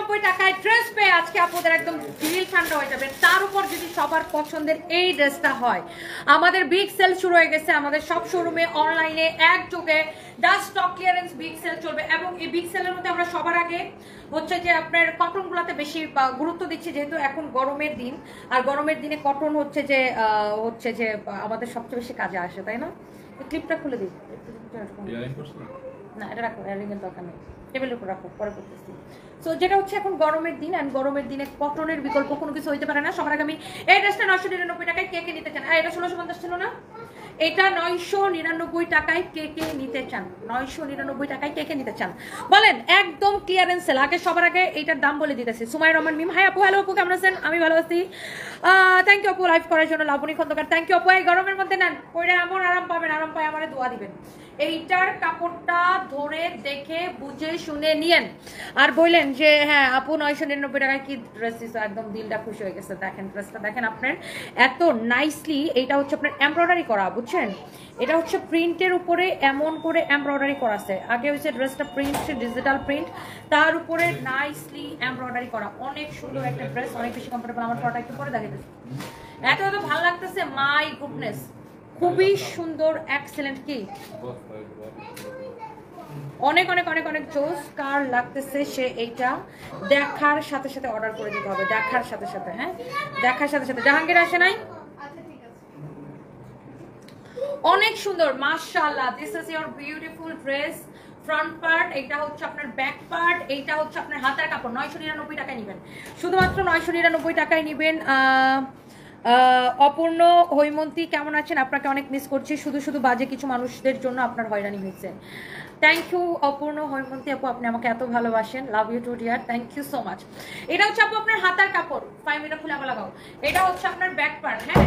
টাকায় ড্রেস পেয়ে আজকে আপনাদের একদম দিল ঠান্ডা হয়ে যাবে। তার উপর যদি সবার পছন্দের এই ড্রেসটা হয়, আমাদের বিগ সেল শুরু হয়ে গেছে আমাদের সব শোরুমে, অনলাইনে একযোগে dust stock clearance big sale চলবে। এবং এই বিগ সেলের মধ্যে আমরা সবার আগে হচ্ছে যে আপনার কটনগুলোতে বেশি গুরুত্ব দিচ্ছি, যেহেতু এখন গরমের দিন, আর গরমের দিনে কটন হচ্ছে যে আমাদের সবচেয়ে বেশি কাজে আসে, তাই না? ক্লিপটা খুলে দিই না, এটা রাখো, ইয়ারিংয়ের দরকার নেই, টেবিলের উপর রাখো, পরে করতেছি। সো যেটা হচ্ছে এখন গরমের দিন, অ্যান্ড গরমের দিনে কটনের বিকল্প কোনো কিছু হইতে পারে না। সবার আগে আমি এই ড্রেসটা 999 টাকায় কে কে নিতে চান? এটা 1650 ছিল না, এটা 999 টাকায় কে কে নিতে চান? 999 টাকায় কে কে নিতে চান বলেন? একদম ক্লিয়ারেন্স সেল। আগে সবার আগে এইটার দাম বলে দিতেছি। সুমাইয়া রহমান মিম, হাই আপু। হ্যালো আপু, কেমন আছেন? আমি ভালো আছি। থ্যাংক ইউ আপু লাইভ করার জন্য। লাবণী খন্দকার, থ্যাংক ইউ আপু। এই গরমের মধ্যে নেন, পরে এমন আরাম পাবেন, আরাম পায় আমারে দোয়া দিবেন। এইটার কাপড়টা ধরে দেখে বুঝে শুনে নিয়েন, আর বললেন যে হ্যাঁ আপু 999 টাকায় কি ড্রেস দিছো, একদম দিলটা খুশি হয়ে গেছে। দেখেন ড্রেসটা দেখেন আপনার, এত নাইসলি। এইটা হচ্ছে আপনার এমব্রয়ডারি করা, বুঝছেন? এটা হচ্ছে প্রিন্টের উপরে এমন করে এমব্রয়ডারি করা আছে। আগে হচ্ছে ড্রেসটা প্রিন্ট, ডিজিটাল প্রিন্ট, তার উপরে নাইসলি এমব্রয়ডারি করা। অনেক সুন্দর একটা ড্রেস, অনেক বেশি কমফোর্টেবল। আমার পরটা একটু পরে দেখাইতেছি, এত ভালো লাগতেছে, মাই গুডনেস, খুবই সুন্দর, এক্সেলেন্ট। কি অনেক অনেক অনেক অনেক জোস। কার লাগতেছে সে এইটা দেখার সাথে সাথে অর্ডার করে দিতে হবে, দেখার সাথে সাথে। হ্যাঁ, দেখার সাথে সাথে। জাহাঙ্গীর আসে নাই? অনেক সুন্দর, মাশাআল্লাহ। This is your beautiful dress. Front part, এইটা হচ্ছে আপনার ব্যাক পার্ট, এইটা হচ্ছে আপনার হাতের কাপড়। 999 টাকায় নেবেন, শুধুমাত্র 999 টাকায় নেবেন। অপূর্ণ হৈমন্তী, কেমন আছেন? আপনাকে অনেক মিস করছি, শুধু শুধু বাজে কিছু মানুষদের জন্য আপনার হয়রানি হয়েছে। থ্যাংক ইউ অপূর্ণ হৈমন্তী আপু, আপনি আমাকে এত ভালোবাসেন। Love you too dear, thank you so much. এটা হচ্ছে আপু আপনার হাতার কাপড়। 5 মিনিট খুলে আবার লাগাও। এটা হচ্ছে আপনার ব্যাক পার্ট। হ্যাঁ,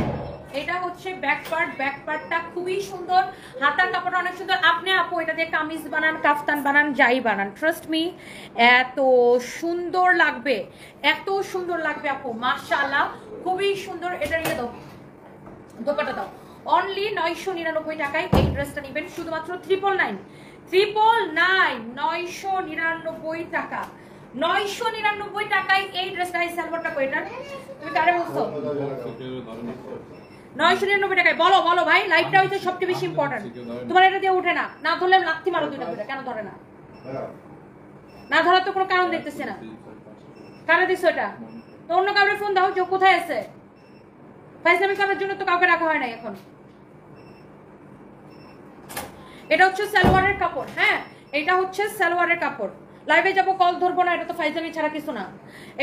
এটা হচ্ছে ব্যাক পার্ট। ব্যাক পার্টটা খুবই সুন্দর, হাতার কাপড়টা অনেক সুন্দর। আপনি আপু এটা দিয়ে কামিজ বানান, কাফতান বানান, যাই বানান, ট্রাস্ট মি এত সুন্দর লাগবে, এত সুন্দর লাগবে আপু, মাশাআল্লাহ, খুবই সুন্দর। এটা নিয়ে দাও, দোপাটা দাও। অনলি 999 টাকায় এই ড্রেসটা নেবেন, শুধুমাত্র 999 টাকা। 999 টাকায় এই ড্রেসটা। এই সালোয়ারটা কই এটা? তুমি কারে বলছো 999 টাকায়? বলো বলো ভাই, লাইভটা হইছে সবচেয়ে বেশি ইম্পর্টেন্ট। তোমার এটা দিয়ে ওঠে না, না ধরলে লাথি মারো দুইটা করে। কেন ধরে না? না ধরার তো কোনো কারণ দেখতেছে না। কারে দিছো এটা? তো অন্য কাউরে ফোন দাও, যে কোথায় আছে। ফাইজলামি করার জন্য তো কাউকে রাখা হয় না এখন। এটা হচ্ছে সালোয়ারের কাপড়। হ্যাঁ, এটা হচ্ছে সালোয়ারের কাপড়। লাইভে যাবো, কল ধরবো না, এটা তো ফাইজলামি ছাড়া কিছু না।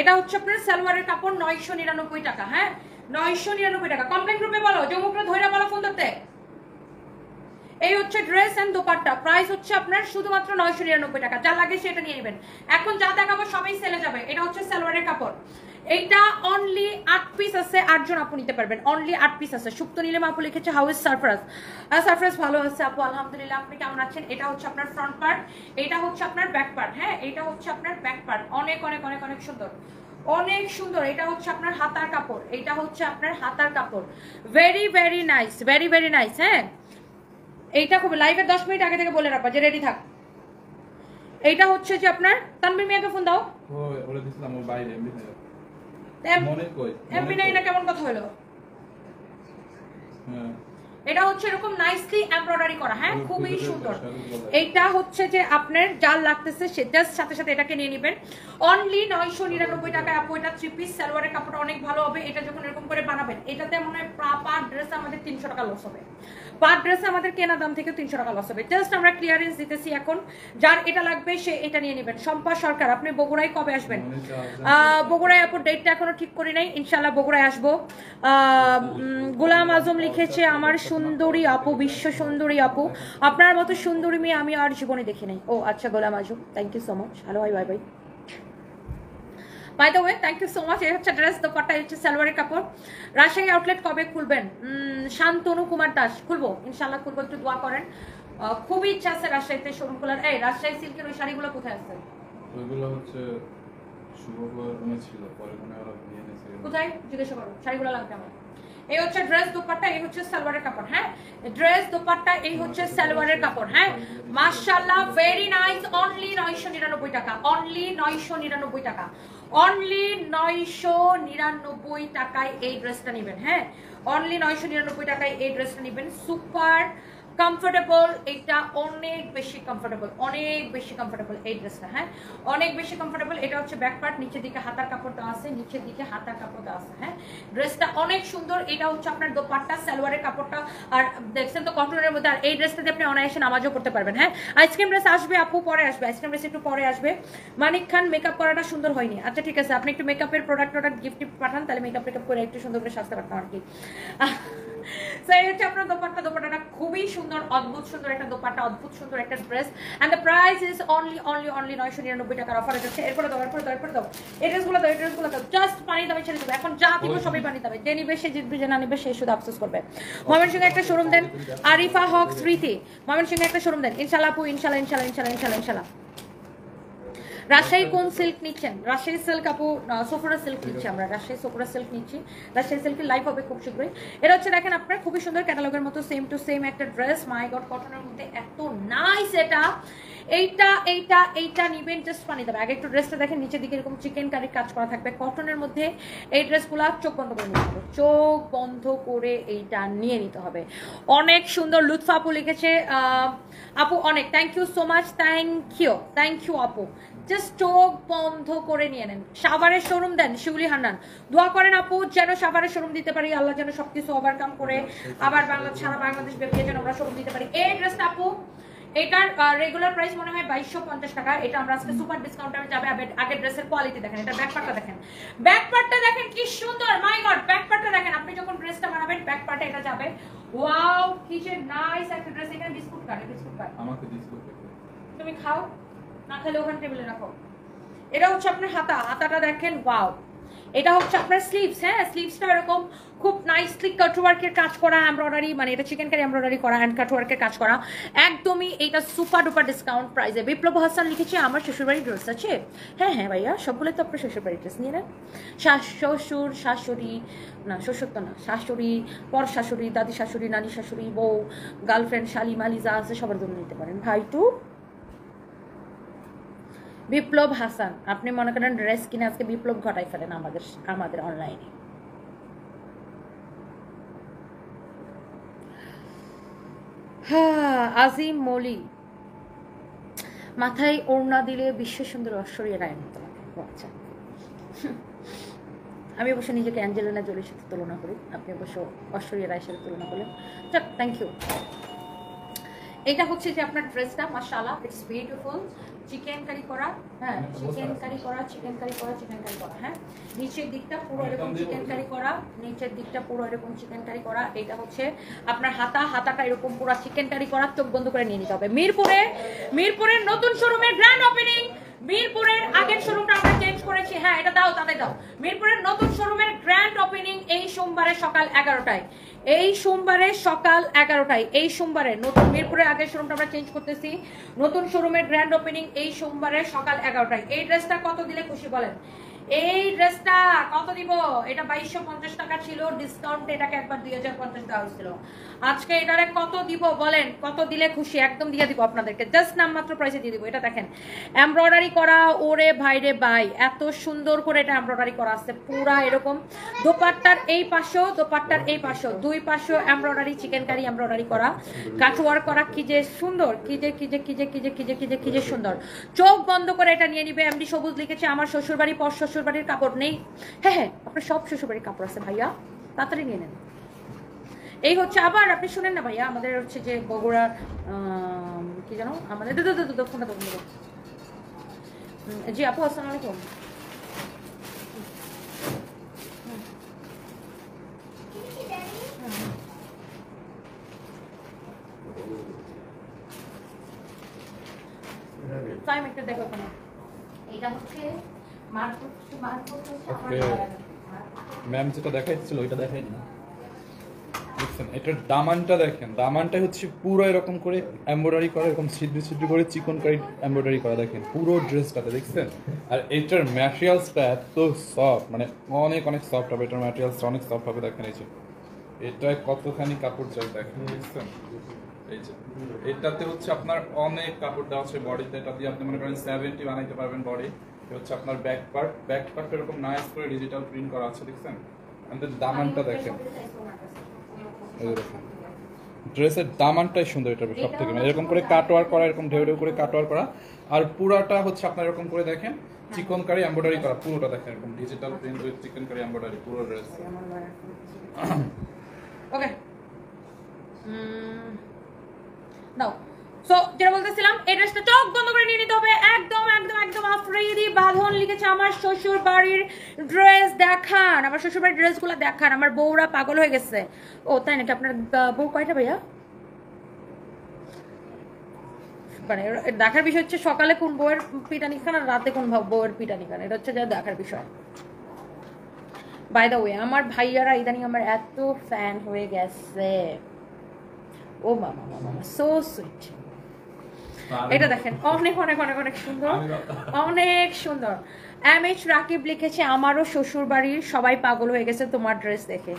এটা হচ্ছে আপনার সালোয়ারের কাপড়, 999 টাকা। হ্যাঁ, 999 টাকা। কমপ্লেন গ্রুপে বলো, জমুকরা ধৈরা বলো ফোন ধরতে। এই হচ্ছে ড্রেস এন্ড দোপাট্টা। প্রাইস হচ্ছে আপনার শুধুমাত্র 999 টাকা। যা লাগে সেটা নিয়ে নেবেন। এখন যা দেখাবো সবাই সেলে যাবে। এটা হচ্ছে সালোয়ারের কাপড়। এইটা অনলি 8 পিস আছে, 8 জন আপু নিতে পারবেন। অনলি 8 পিস আছে। সুপ্ত নীলিমা আপু লিখেছে হাউ ইজ সারপ্রাইজ। সারপ্রাইজ ভালো আছে আপু, আলহামদুলিল্লাহ। আপনি কেমন আছেন? এটা হচ্ছে আপনার ফ্রন্ট পার্ট, এটা হচ্ছে আপনার ব্যাক পার্ট। হ্যাঁ, এটা হচ্ছে আপনার ব্যাক পার্ট। অনেক অনেক অনেক অনেক সুন্দর, অনেক সুন্দর। এটা হচ্ছে আপনার হাতার কাপড়, এটা হচ্ছে আপনার হাতার কাপড়। Very very nice, very very nice. হ্যাঁ, এইটা খুব লাইভের 10 মিনিট আগে থেকে বলে রাখবা যে রেডি থাক। এইটা হচ্ছে যে আপনার তানভীর মিয়াকে ফোন দাও। বলে দিছিলাম ও বাইরে এমবি নাই। মনে কই এমবি নাই না? কেমন কথা হলো? হ্যাঁ, এটা হচ্ছে এরকম নাইসলি এমব্রয়ডারি করা। হ্যাঁ, খুবই সুন্দর। এইটা হচ্ছে যে আপনার জাল লাগতেছে সেটার সাথে সাথে এটাকে নিয়ে নেবেন। অনলি 999 টাকায় আপু এটা 3 পিস। সালোয়ারের কাপড়টা অনেক ভালো হবে। এটা যখন এরকম করে বানাবেন, এটাতে মনে হয় পার ড্রেসে আমাদের 300 টাকা লস হবে। পার ড্রেসে আমাদের কেনা দাম থেকে 300 টাকা লস হবে। জাস্ট আমরা ক্লিয়ারেন্স দিতেছি এখন। যার এটা লাগবে সে এটা নিয়ে নেবেন। শম্পা সরকার, আপনি বগুড়ায় কবে আসবেন? বগুড়ায় আপুর ডেটটা এখনো ঠিক করি নাই, ইনশাল্লাহ বগুড়ায় আসবো। গোলাম আজম লিখেছে আমার সুন্দরী আপু, বিশ্ব সুন্দরী আপু, আপনার মতো সুন্দরী মেয়ে আমি আর জীবনে দেখি নাই। ও আচ্ছা, Golam Azam, thank you so much. Hello, bye bye bye. By the way, thank you so much. এই হচ্ছে ড্রেস, দোপাট্টা, হচ্ছে সালোয়ারের কাপড়। রাজশাহী আউটলেট কবে খুলবেন? শান্তনু কুমার দাস, খুলবো ইনশাল্লাহ, খুলবো, একটু দোয়া করেন। খুবই ইচ্ছা আছে রাজশাহীতে শোরুম খোলার। এই রাজশাহী সিল্কের ওই শাড়িগুলো কোথায় আছে? ওইগুলো হচ্ছে শুভকরণে ছিল, পরে মনে ওরা নিয়ে নিয়েছে। কোথায় জিজ্ঞাসা করো, শাড়িগুলো লাগবে আমার। এই হচ্ছে ড্রেস দোপাট্টা, এই হচ্ছে সালোয়ারের কাপড়। হ্যাঁ, ড্রেস দোপাট্টা, এই হচ্ছে সালোয়ারের কাপড়। হ্যাঁ, মাশাআল্লাহ, ভেরি নাইস। অনলি 999 টাকা, অনলি 999 টাকা, অনলি 999 টাকায় এই ড্রেসটা নেবেন। হ্যাঁ, অনলি 999 টাকায় এই ড্রেসটা নেবেন। সুপার কমফোর্টেবল, এটা অনেক বেশি কমফোর্টেবল, অনেক বেশি কমফোর্টেবল এই ড্রেসটা। হ্যাঁ, অনেক বেশি কমফোর্টেবল। এটা হচ্ছে ব্যাক পার্ট, নিচের দিকে হাতার কাপড় দেওয়া আছে, নিচের দিকে হাতার কাপড় দেওয়া আছে। হ্যাঁ, ড্রেসটা অনেক সুন্দর। এটা হচ্ছে আপনার দোপাট্টা, সালোয়ারের কাপড়টা, আর দেখছেন তো কটনের মধ্যে। আর এই ড্রেসটা দিয়ে আপনি অনায়াসে নামাজও করতে পারবেন। হ্যাঁ, আইসক্রিম ড্রেস আসবে আপু, পরে আসবে আইসক্রিম ড্রেস, একটু পরে আসবে। মানিক খান, মেকআপ করাটা সুন্দর হয়নি। আচ্ছা ঠিক আছে, আপনি একটু মেকআপের প্রোডাক্ট গিফট পাঠান, তাহলে মেকআপ করে একটু সুন্দর করে সাজতে পারতাম আর কি। এই হচ্ছে আপনার দোপাট্টা, দোপাট্টাটা খুবই সুন্দর, অদ্ভুত সুন্দর একটা দোপাট্টা, অদ্ভুত সুন্দর একটা dress. And the price is only 999 টাকার অফারে যাচ্ছে। এরপরে দাও, এরপরে দাও, এরপরে দাও, এই ড্রেসগুলো দাও, এই ড্রেসগুলো দাও, জাস্ট পানি দামে ছেড়ে দেবো। এখন যা দিব সবই পানি দামে। যে নিবে সে জিতবে, যে না নিবে সে শুধু আফসোস করবে। ময়মনসিংহে একটা শোরুম দেন, আরিফা হক স্মৃতি, ময়মনসিংহে একটা শোরুম দেন। ইনশাআল্লাহ আপু, ইনশাআল্লাহ ইনশাআল্লাহ ইনশাআল্লাহ ইনশাআল্লাহ ইনশাআল্লাহ। রাজশাহী কোন সিল্ক নিচ্ছেন? রাজশাহী সিল্ক আপু, সোফরা সিল্ক নিচ্ছি আমরা, রাজশাহী সোফরা সিল্ক নিচ্ছি। রাজশাহী সিল্কের লাইভ হবে খুব শীঘ্রই। এটা হচ্ছে দেখেন আপনার খুবই সুন্দর ক্যাটালগের মতো সেম টু সেম একটা ড্রেস। মাই গড, কটনের মধ্যে এত নাইস এটা। এইটা নিবেন, জাস্ট পানি দেবে। আগে একটু ড্রেসটা দেখেন, নিচের দিকে এরকম চিকেন কারি কাজ করা থাকবে কটনের মধ্যে। এই ড্রেসগুলো চোখ বন্ধ করে নিতে হবে, চোখ বন্ধ করে এইটা নিয়ে নিতে হবে। অনেক সুন্দর। লুৎফা আপু লিখেছে, আপু অনেক thank you so much, thank you আপু। জাস্ট চোখ বন্ধ করে নিয়ে নেন। সাভারের শোরুম দেন, শিউলি হান্নান। দোয়া করেন আপু যেন সাভারের শোরুম দিতে পারি, আল্লাহ যেন সবকিছু ওভারকাম করে আবার সারা বাংলাদেশ ব্যাপী যেন আমরা শোরুম দিতে পারি। এই ড্রেসটা আপু, এটার রেগুলার প্রাইস মনে হয় 2250 টাকা। এটা আমরা আজকে সুপার ডিসকাউন্টে যাবে। আগের ড্রেসের কোয়ালিটি দেখেন, এটা ব্যাক পার্টটা দেখেন, ব্যাক পার্টটা দেখেন কি সুন্দর। মাই গড, ব্যাক পার্টটা দেখেন। আপনি যখন ড্রেসটা বানাবেন ব্যাক পার্টে এটা যাবে। ওয়াও, কি যে নাইস একটা ড্রেস। এখানে বিস্কুট কাট, বিস্কুট কাট আমাকে বিস্কুট তুমি খাও, না খেলে ওখানে টেবিলে রাখো। এটা হচ্ছে আপনার হাতা, হাতাটা দেখেন, ওয়াও। এটা হচ্ছে আপনার স্লিভস। হ্যাঁ, স্লিভসটা এরকম খুব নাইসলি কাটওয়ার্কের কাজ করা, এমব্রয়ডারি, মানে এটা চিকেন কারি এমব্রয়ডারি করা অ্যান্ড কাটওয়ার্কের কাজ করা। একদমই এটা সুপার ডুপার ডিসকাউন্ট প্রাইসে। বিপ্লব হাসান লিখেছে, আমার শ্বশুরবাড়ির ড্রেস আছে। হ্যাঁ হ্যাঁ ভাইয়া, সবগুলো তো আপনার শ্বশুরবাড়ির ড্রেস নিয়ে নেন। শ্বশুর, শাশুড়ি, না শ্বশুর তো না, শাশুড়ি, পর শাশুড়ি, দাদি শাশুড়ি, নানি শাশুড়ি, বউ, গার্লফ্রেন্ড, শালি মালি যা আছে সবার জন্য নিতে পারেন। ভাই টু বিপ্লব হাসান, আপনি মনে করেন ড্রেস কিনে আজকে বিপ্লব ঘটাই ফেলেন আমাদের অনলাইনে। হ্যাঁ, আজিম মলি, মাথায় ওড়না দিলে বিশ্ব সুন্দর ঐশ্বরিয়া রায়ের মতো লাগে। আচ্ছা, আমি অবশ্য নিজেকে অ্যাঞ্জেলিনা জোলির সাথে তুলনা করি, আপনি অবশ্য ঐশ্বরিয়া রায়ের সাথে তুলনা করলেন। যাক, থ্যাংক ইউ। এটা হচ্ছে যে আপনার ড্রেসটা, মাশাআল্লাহ, ইটস বিউটিফুল। চিকেন কারি করা, হ্যাঁ চিকেন কারি করা, চিকেন কারি করা, চিকেন কারি করা। হ্যাঁ, নিচের দিকটা পুরো এরকম চিকেন কারি করা, নিচের দিকটা পুরো এরকম চিকেন কারি করা। এটা হচ্ছে আপনার হাতাটা এরকম পুরো চিকেন কারি করা। চোখ বন্ধ করে নিয়ে নিতে হবে। মিরপুরের নতুন শোরুমের গ্র্যান্ড ওপেনিং। মিরপুরের আগের শোরুমটা আমরা চেঞ্জ করেছি। হ্যাঁ, এটা দাও, তাদের দাও। মিরপুরের নতুন শোরুমের গ্র্যান্ড ওপেনিং এই সোমবারে সকাল 11টায়। এই সোমবারে সকাল 11টায়। এই সোমবারে নতুন মিরপুরের আগের শোরুমটা আমরা চেঞ্জ করতেছি। নতুন শোরুমের গ্র্যান্ড ওপেনিং এই সোমবারে সকাল 11টায়। এই ড্রেসটা কত দিলে খুশি বলেন? এই ড্রেসটা কত দিব? এটা 2250 টাকা ছিল, ডিসকাউন্টে এটাকে একবার 2050 দেওয়া হয়েছিল। আজকে এটারে কত দিব বলেন? কত দিলে খুশি? একদম দিয়ে দিব আপনাদেরকে, জাস্ট নামমাত্র প্রাইসে দিয়ে দিব। এটা দেখেন এমব্রয়ডারি করা, ওরে ভাই রে ভাই, এত সুন্দর করে এটা এমব্রয়ডারি করা আছে পুরা এরকম। দোপাট্টার এই পাশেও, দোপাট্টার এই পাশেও, দুই পাশেও এমব্রয়ডারি, চিকেন কারি এমব্রয়ডারি করা, কাটওয়ার্ক করা। কি যে সুন্দর, কি যে সুন্দর। চোখ বন্ধ করে এটা নিয়ে নিবে। এমডি সবুজ লিখেছে, আমার শ্বশুরবাড়ি, পর শ্বশুরবাড়ির কাপড় নেই। হ্যাঁ হ্যাঁ, আপনার সব শ্বশুরবাড়ির কাপড় আছে ভাইয়া, তাড়াতাড়ি নিয়ে নেন। এই হচ্ছে আবার আপনি শুনেন না ভাইয়া, আমাদের হচ্ছে যে বগুড়ার কি জানো আমাদের ফোনটা তখন দেবো। জি আপু, আসসালামু আলাইকুম। টাইম একটা দেখো কেন। এটা হচ্ছে ম্যাম যেটা দেখাইছিল ওইটা দেখাই না। দেখছেন এটার দামানটা দেখেন, দামানটা হচ্ছে পুরো এরকম করে এমব্রয়ডারি করা, এরকম ছিদ্র করে চিকন কারি এমব্রয়ডারি করা দেখেন পুরো ড্রেসটাতে, দেখছেন? আর এটার ম্যাটেরিয়ালসটা এত সফট, মানে অনেক সফট হবে। এটার ম্যাটেরিয়ালসটা অনেক সফট হবে, দেখেন এই যে এটায় কতখানি কাপড় চাই দেখেন, দেখছেন? এই যে এটাতে হচ্ছে আপনার অনেক কাপড় দেওয়া আছে বডিতে, এটা দিয়ে আপনি মনে করেন 70 বানাইতে পারবেন বডি। এটা হচ্ছে আপনার ব্যাক পার্ট এরকম নাইস করে ডিজিটাল প্রিন্ট করা আছে, দেখছেন? এন্ড দামানটা দেখেন, এই যে দেখেন ড্রেসের দামানটাই সুন্দর, এটা সব থেকে মানে এরকম করে কাটওয়ার করা, এরকম ঢেউ ঢেউ করে কাটওয়ার করা, আর পুরাটা হচ্ছে আপনার এরকম করে দেখেন চিকনকারি এমব্রয়ডারি করা, পুরোটা দেখেন এরকম digital print with chikankari embroidery পুরো ড্রেস। ওকে নাও, সো যেটা বলতেছিলাম এই ড্রেসটা চোখ বন্ধ করে নিয়ে নিতে হবে, একদম একদম একদম আফ্রিদি বাঁধন লিখেছে আমার শ্বশুর বাড়ির ড্রেস দেখান, আমার শ্বশুর বাড়ির ড্রেসগুলো দেখান, আমার বউরা পাগল হয়ে গেছে। ও তাই নাকি? আপনার বউ কয়টা ভাইয়া? মানে দেখার বিষয় হচ্ছে সকালে কোন বউয়ের পিটানি খান আর রাতে কোন বউয়ের পিটানি খান, এটা হচ্ছে যা দেখার বিষয়। বাই দ্য ওয়ে আমার ভাইয়ারা ইদানিং আমার এত ফ্যান হয়ে গেছে, ও মামা মামা সো সুইট। এটা দেখেন অনেক অনেক অনেক অনেক সুন্দর, অনেক সুন্দর। MH রাকিব লিখেছে আমারও শ্বশুর বাড়ির সবাই পাগল হয়ে গেছে তোমার ড্রেস দেখে।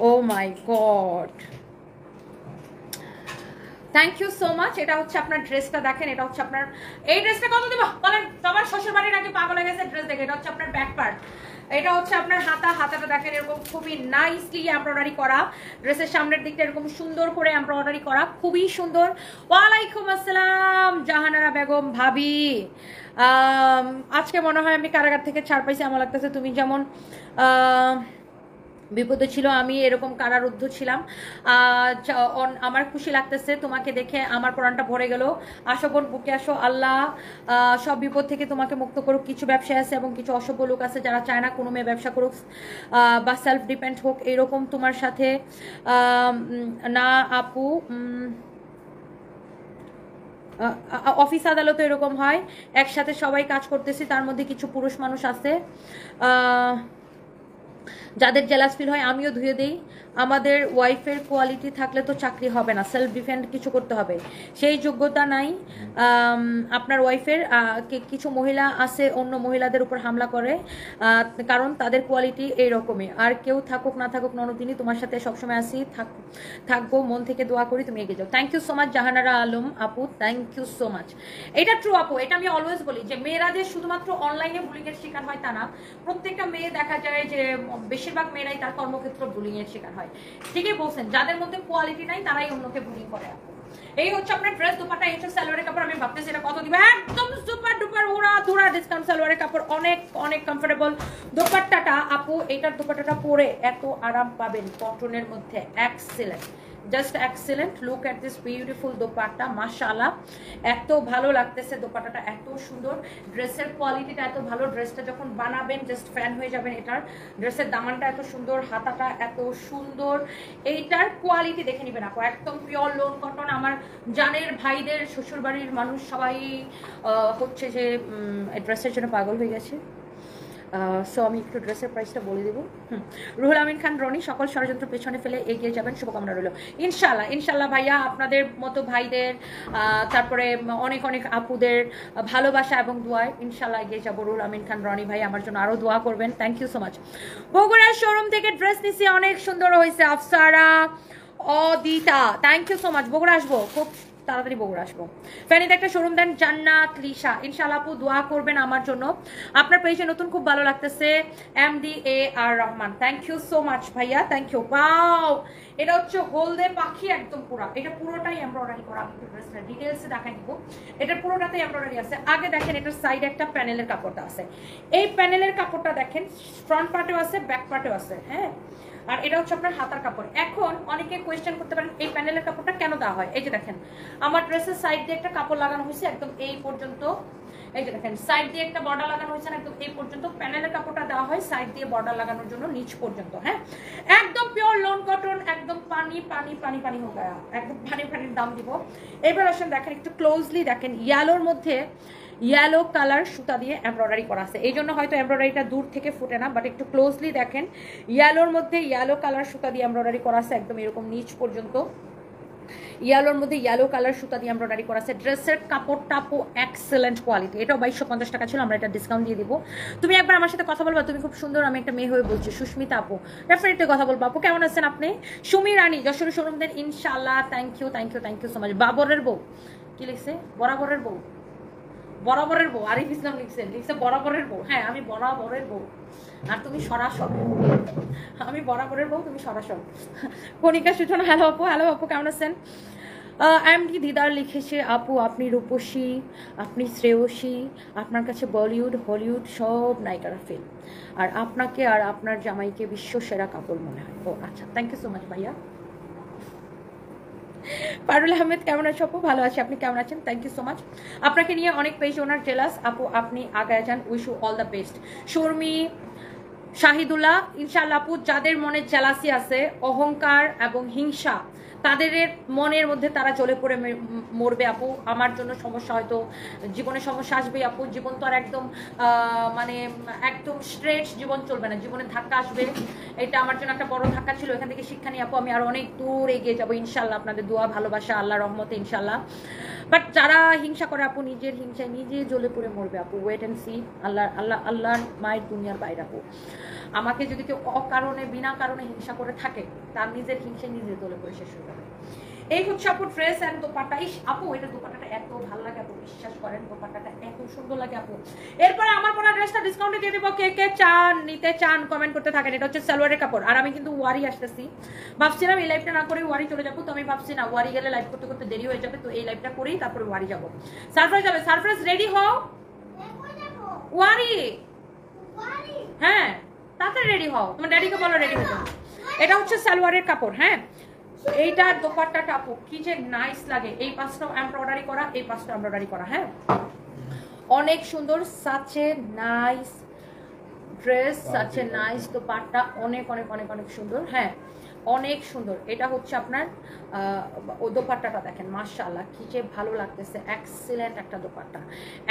Oh my god, thank you so much. এটা হচ্ছে আপনার ড্রেসটা দেখেন, এটা হচ্ছে আপনার এই ড্রেসটা কত দেবো বলেন? সবার শ্বশুর বাড়ির নাকি পাগল হয়ে গেছে ড্রেস দেখে। এটা হচ্ছে আপনার ব্যাক পার্ট, এটা হচ্ছে আপনার হাতাটা দেখেন এরকম খুবই নাইসলি এমব্রয়ডারি করা, ড্রেসের সামনের দিকটা এরকম সুন্দর করে এমব্রয়ডারি করা, খুবই সুন্দর। ওয়ালাইকুম আসসালাম জাহানারা বেগম ভাবি, আজকে মনে হয় আমি কারাগার থেকে ছাড় পাইছি, আমার লাগতেছে তুমি যেমন বিপদে ছিল আমি এরকম কারারুদ্ধ ছিলাম। আমার খুশি লাগতেছে তোমাকে দেখে, আমার প্রাণটা ভরে গেল। আসো বোন বুকে আসো, আল্লাহ সব বিপদ থেকে তোমাকে মুক্ত করুক। কিছু ব্যবসায় আছে এবং কিছু অসভ্য লোক আছে যারা চায় না কোনো মেয়ে ব্যবসা করুক বা সেলফ ডিপেন্ড হোক, এরকম তোমার সাথে না আপু। অফিস আদালতে এরকম হয়, একসাথে সবাই কাজ করতেছি, তার মধ্যে কিছু পুরুষ মানুষ আছে যাদের জেলাস ফিল হয়। আমিও ধুয়ে দিই। আমাদের ওয়াইফের কোয়ালিটি থাকলে তো চাকরি হবে না, সেলফ ডিফেন্ড কিছু করতে হবে, সেই যোগ্যতা নাই আপনার ওয়াইফের। কিছু মহিলা আছে অন্য মহিলাদের উপর হামলা করে কারণ তাদের কোয়ালিটি এইরকমই। আর কেউ থাকুক না থাকুক ননদিনী তোমার সাথে সবসময় আসি, থাকবো, মন থেকে দোয়া করি তুমি এগিয়ে যাও। Thank you so much Jahanara Alam আপু, থ্যাংক ইউ সো মাচ। এটা ট্রু আপু, এটা আমি অলওয়েজ বলি যে মেয়েরা যে শুধুমাত্র অনলাইনে বুলিংয়ের শিকার হয় তা না, প্রত্যেকটা মেয়ে দেখা যায় যে বেশিরভাগ মেয়েরাই তার কর্মক্ষেত্র বুলিংয়ের শিকার হয়। ঠিকই বলছেন, যাদের মধ্যে কোয়ালিটি নাই তারাই অন্যকে বুলিং করে। এই হচ্ছে আপনার ড্রেস, দুপাট্টা, এই হচ্ছে সালোয়ারের কাপড়। আমি ভাবতেছি এটা কত দিবে, একদম সুপার ডুপার উড়া ধুরা ডিসকাউন্ট সালোয়ারের কাপড়, অনেক অনেক কমফোর্টেবল। দোপাট্টাটা আপু, এটার দোপাট্টাটা পরে এত আরাম পাবেন কটনের মধ্যে, excellent, just excellent. Look at this beautiful dupatta, মাশাআল্লাহ এত ভালো লাগতেছে দোপাট্টাটা, এত সুন্দর, ড্রেসের কোয়ালিটিটা এত ভালো, ড্রেসটা যখন বানাবেন জাস্ট ফ্যান হয়ে যাবেন এটার। ড্রেসের দামানটা এত সুন্দর, হাতাটা এত সুন্দর, এইটার কোয়ালিটি দেখে নিবেন আপু, একদম পিওর লোন কটন। আমার জানের ভাইদের শ্বশুরবাড়ির মানুষ সবাই হচ্ছে যে ড্রেসের জন্য পাগল হয়ে গেছে। সো আমি একটু ড্রেসের প্রাইসটা বলে দেবো। রুহুল আমিন খান রনি, সকল ষড়যন্ত্র পেছনে ফেলে এগিয়ে যাবেন, শুভকামনা রইল। ইনশাল্লাহ ইনশাল্লাহ ভাইয়া, আপনাদের মতো ভাইদের তারপরে অনেক অনেক আপুদের ভালোবাসা এবং দোয়ায় ইনশাল্লাহ এগিয়ে যাবো। রুহুল আমিন খান রনি ভাই আমার জন্য আরও দোয়া করবেন, থ্যাংক ইউ সো মাচ। বগুড়ার শোরুম থেকে ড্রেস নিছি, অনেক সুন্দর হয়েছে। Afsara Adita, thank you so much. Bogura আসবো, খুব তাড়াতাড়ি বগুড়া আসবো। ফ্যানিতে একটা শোরুম দেন জান্নাত লিশা, ইনশাআল্লাহ আপু দোয়া করবেন আমার জন্য। আপনার পেজে নতুন খুব ভালো লাগতেছে, MDAR Rahman, thank you so much ভাইয়া, থ্যাংক ইউ। ওয়াও, এটা হচ্ছে হলদে পাখি একদম পুরা, এটা পুরোটাই এমব্রয়ডারি করা। আমি ড্রেসটা ডিটেইলসে দেখাই দিব, এটা পুরোটাতে এমব্রয়ডারি আছে। আগে দেখেন এটার সাইডে একটা প্যানেলের কাপড়টা আছে, এই প্যানেলের কাপড়টা দেখেন ফ্রন্ট পার্টেও আছে ব্যাক পার্টেও আছে, হ্যাঁ। আর এটা হচ্ছে আপনার হাতার কাপড়। এখন অনেকে কোয়েশ্চেন করতে পারেন এই প্যানেলের কাপড়টা কেন দেওয়া হয়। এই যে দেখেন আমার ড্রেসের সাইড দিয়ে একটা কাপড় লাগানো হয়েছে একদম এই পর্যন্ত, এই যে দেখেন সাইড দিয়ে একটা বর্ডার লাগানো হয়েছে না একদম এই পর্যন্ত। প্যানেলের কাপড়টা দেওয়া হয় সাইড দিয়ে বর্ডার লাগানোর জন্য নিচ পর্যন্ত, হ্যাঁ। একদম পিওর লোন কটন, একদম পানি পানি পানি পানি হয়ে গয়া, একদম পানি পানির দাম দিব। এবার আসেন দেখেন একটু ক্লোজলি দেখেন, ইয়েলোর মধ্যে ইয়েলো কালার সুতা দিয়ে এমব্রয়ডারি করা আছে, এই জন্য হয়তো এমব্রয়ডারিটা দূর থেকে ফুটে না, বাট একটু ক্লোজলি দেখেন ইয়েলোর মধ্যে ইয়েলো কালার সুতা দিয়ে এমব্রয়ডারি করা আছে একদম এরকম নিচ পর্যন্ত। ইয়েলোর মধ্যে ইয়েলো কালার সুতা দিয়ে এমব্রয়ডারি করা আছে। ড্রেসের কাপড়টা আপু এক্সেলেন্ট কোয়ালিটি, এটাও 2250 টাকা ছিল, আমরা এটা ডিসকাউন্ট দিয়ে দিব। তুমি একবার আমার সাথে কথা বলবা, তুমি খুব সুন্দর, আমি একটা মেয়ে হয়ে বলছি, সুস্মিতা আপু, ডেফিনেটলি কথা বলবো। আপু কেমন আছেন আপনি? সুমি রানী যশোর শোরুম দেন ইনশাআল্লাহ, thank you thank you thank you so much. বাবরের বউ কি লিখছে? বরাবরের বউ, বরাবরের বউ, আরিফ ইসলাম লিখছে বরাবরের বউ। হ্যাঁ আমি বরাবরের বউ, আর তুমি সরাসর। আমি বরাবরের বউ, তুমি সরাসর। কণিকা সূচনা, হ্যালো আপু, হ্যালো আপু কেমন আছেন? এমডি দিদার লিখেছে আপু আপনি রূপসী, আপনি শ্রেয়সী, আপনার কাছে বলিউড হলিউড সব নায়িকারা ফেল, আর আপনাকে আর আপনার জামাইকে বিশ্ব সেরা কাপড় মনে হয়। ও আচ্ছা, থ্যাংক ইউ সো মাচ ভাইয়া। পারুল আহমেদ কেমন আছো আপু? ভালো আছি, আপনি কেমন আছেন? Thank you so much. আপনাকে নিয়ে অনেক পেজ ওনার জেলাস আপু, আপনি আগায় যান, wish you all the best. Sharmi Shahidullah, ইনশাআল্লাহ আপু যাদের মনে জেলাসি আছে, অহংকার এবং হিংসা, তাদের মনের মধ্যে তারা জ্বলে পড়ে মরবে আপু। আমার জন্য সমস্যা, হয়তো জীবনে সমস্যা আসবে আপু। জীবন তো আর একদম মানে একদম স্ট্রেট জীবন চলবে না, জীবনে ধাক্কা আসবে। এটা আমার জন্য একটা বড় ধাক্কা ছিল, এখান থেকে শিক্ষা নিয়ে আপু আমি আরো অনেক দূর এগিয়ে যাবো ইনশাল্লাহ, আপনাদের দোয়া ভালোবাসা আল্লাহ রহমতে ইনশাল্লাহ। বাট যারা হিংসা করে আপু, নিজের হিংসায় নিজে জ্বলে পড়ে মরবে আপু। Wait and see. আল্লাহ আল্লাহ আল্লাহর মায়ের দুনিয়ার বাইরে আপু। আমাকে যদি কেউ অকারণে বিনা কারণে হিংসা করে থাকে, তার নিজের হিংসায় নিজে জ্বলে পড়ে শেষ হয়ে যাবে। এই হচ্ছে আপু ড্রেস অ্যান্ড দোপাট্টা। আপু এটা দোপাট্টাটা এত ভালো লাগে আপু, বিশ্বাস করেন দোপাট্টাটা এত সুন্দর লাগে আপু। এরপরে আমার পরা ড্রেসটা ডিসকাউন্টে দিয়ে দেবো, কে কে চান নিতে চান কমেন্ট করতে থাকেন। এটা হচ্ছে সালোয়ারের কাপড়, আর আমি কিন্তু ওয়ারি আসতেছি, ভাবছিলাম এই লাইফটা না করে ওয়ারি চলে যাবো, তো আমি ভাবছি না ওয়ারি গেলে লাইভ করতে করতে দেরি হয়ে যাবে, তো এই লাইভটা করেই তারপরে ওয়ারি যাবো। সারপ্রাইজ যাবে, সারপ্রাইজ রেডি হও। ওয়ারি, হ্যাঁ তাড়াতাড়ি রেডি হও, তোমার ড্যাডিকে বলো রেডি হতে। এটা হচ্ছে সালোয়ারের কাপড়, হ্যাঁ। এইটার দোপাট্টাটা আপু কি যে নাইস লাগে, এই পাশটাও এমব্রয়ডারি করা, এই পাশটাও এমব্রয়ডারি করা, হ্যাঁ অনেক সুন্দর। সাচে নাইস ড্রেস, সাচে নাইস দোপাট্টা, অনেক অনেক অনেক অনেক সুন্দর, হ্যাঁ অনেক সুন্দর। এটা হচ্ছে আপনার দোপাট্টাটা দেখেন, মাশাআল্লাহ কি যে ভালো লাগতেছে। এক্সিলেন্ট একটা দোপাট্টা,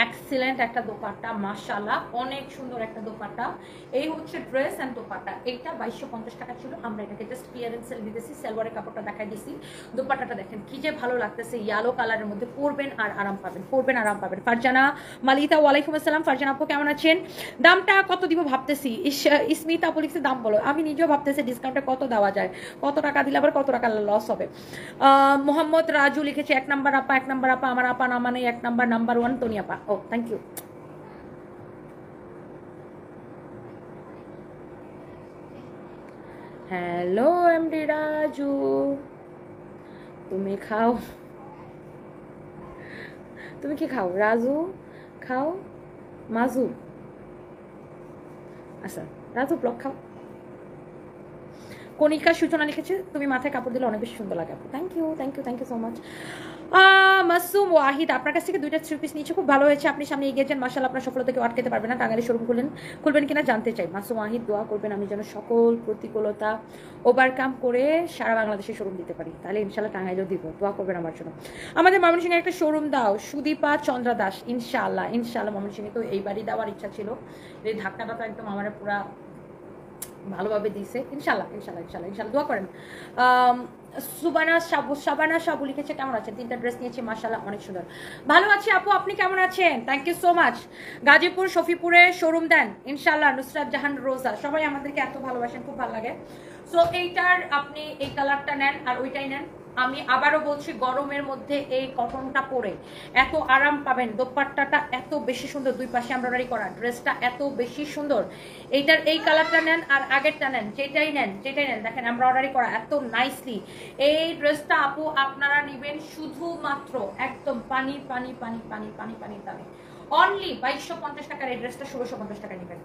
এক্সিলেন্ট একটা দোপাট্টা, মাশাআল্লাহ অনেক সুন্দর একটা দোপাট্টা। এই হচ্ছে ড্রেস অ্যান্ড দোপাট্টা। এইটা 2250 টাকা ছিল, আমরা এটাকে জাস্ট ক্লিয়ারেন্স সেল দিতেছি। সালোয়ারের কাপড়টা দেখাই দিছি, দোপাট্টাটা দেখেন কি যে ভালো লাগতেছে। ইয়েলো কালারের মধ্যে পরবেন আর আরাম পাবেন, পরবেন আরাম পাবেন। ফারজানা মালিতা, ওয়ালাইকুম আসসালাম। ফারজানা আপু কেমন আছেন? দামটা কত দিব ভাবতেছি। ইসমিতা আপু লিখছে দাম বলো, আমি নিজেও ভাবতেছি ডিসকাউন্টে কত দেওয়া যায়, কত টাকা দিলে আবার কত টাকা লস হবে। মোহাম্মদ রাজু লিখেছে 1 নাম্বার আপা, 1 নাম্বার আপা, আমার আপা না মানে 1 নাম্বার, নাম্বার 1 তনি আপা। Oh thank you. Hello MD Raju, তুমি খাও, তুমি কি খাও? রাজু খাও, মাজু, আচ্ছা রাজু ব্লক খাও। কণিকা সূচনা লিখেছে তুমি মাথায় কাপড় দিলে অনেক বেশি সুন্দর লাগে আপু। Thank you thank you thank you so much. Masum Wahid, আপনার কাছ থেকে 2টা 3 পিস নিয়েছে, খুব ভালো হয়েছে, আপনি সামনে এগিয়ে যান, মাশাআল্লাহ আপনার সফলতা কেউ আটকাতে পারবে না। টাঙ্গাইলে শোরুম খুলবেন কিনা জানতে চাই। মাসুম ওয়াহিদ দোয়া করবেন আমি যেন সকল প্রতিকূলতা ওভারকাম করে সারা বাংলাদেশে শোরুম দিতে পারি, তাহলে ইনশাআল্লাহ টাঙ্গাইলেও দিব। দোয়া করবেন আমার জন্য। আমাদের ময়মনসিংহে একটা শোরুম দাও, সুদীপা চন্দ্রা দাস। ইনশাআল্লাহ ইনশাআল্লাহ, ময়মনসিংহে তো এইবারই দেওয়ার ইচ্ছা ছিল, এই ধাক্কাটা তো একদম আমার পুরা ভালোভাবে দিয়েছে। ইনশাল্লাহ ইনশাল্লাহ ইনশাল্লাহ ইনশাল্লাহ দোয়া করেন। শাবানা সাবু লিখেছে কেমন আছেন? 3টা ড্রেস নিয়েছি, মাশাআল্লাহ অনেক সুন্দর। ভালো আছি আপু, আপনি কেমন আছেন? Thank you so much. Gazipur শফিপুরে শোরুম দেন ইনশাল্লাহ। নুসরাত জাহান রোজা, সবাই আমাদেরকে এত ভালোবাসেন, খুব ভালো লাগে। সো এইটার আপনি এই কালারটা নেন আর ওইটাই নেন। আমি আবারও বলছি, গরমের মধ্যে এই কটনটা পরে এত আরাম পাবেন, দোপাট্টাটা এত বেশি সুন্দর, 2 পাশে এমব্রয়ডারি করা, ড্রেসটা এত বেশি সুন্দর। এইটার এই কালারটা নেন আর আগেরটা নেন, যেটাই নেন দেখেন এমব্রয়ডারি করা এত নাইসলি। এই ড্রেসটা আপু আপনারা নেবেন শুধুমাত্র একদম পানি পানি পানি পানি পানি পানির দামে। অনলি 2250 টাকার এই ড্রেসটা 1650 টাকা নেবেন,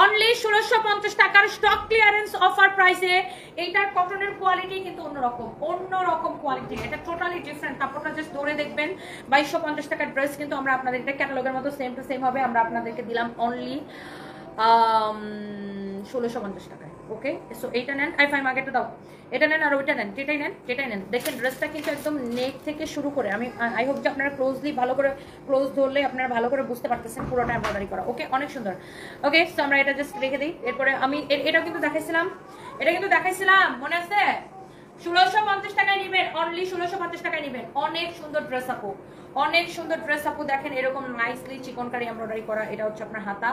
অনলি 1650 টাকার স্টক ক্লিয়ারেন্স অফার প্রাইসে। এইটার কটনের কোয়ালিটি কিন্তু অন্যরকম কোয়ালিটি, এটা টোটালি ডিফারেন্ট। কাপড়টা জাস্ট ধরে দেখবেন। 2250 টাকার ড্রেস কিন্তু আমরা আপনাদের, এটা ক্যাটালগের মতো সেম টু সেম হবে, আমরা আপনাদেরকে দিলাম অনলি 1650 টাকায়। ওকে, সো এইটা নেন, ফাইম আগেটা দাও, এটা নেন আর ওইটা নেন, যেটাই নেন। দেখেন ড্রেসটা কিন্তু একদম নেক থেকে শুরু করে, আমি আই হোপ যে আপনারা ক্লোজলি ভালো করে ক্লোজ ধরলে আপনারা ভালো করে বুঝতে পারতেছেন পুরোটা এমব্রয়ডারি করা। ওকে, অনেক সুন্দর। ওকে, সো আমরা এটা জাস্ট রেখে দিই। এরপরে আমি এটা কিন্তু দেখাইছিলাম, মনে আছে? 1650 টাকায় নেবেন, অনলি 1650 টাকায় নেবেন। অনেক সুন্দর ড্রেস আপু, অনেক সুন্দর ড্রেস আপু। দেখেন এরকম নাইসলি চিকনকারি এমব্রয়ডারি করা, এটা হচ্ছে আপনার হাতা।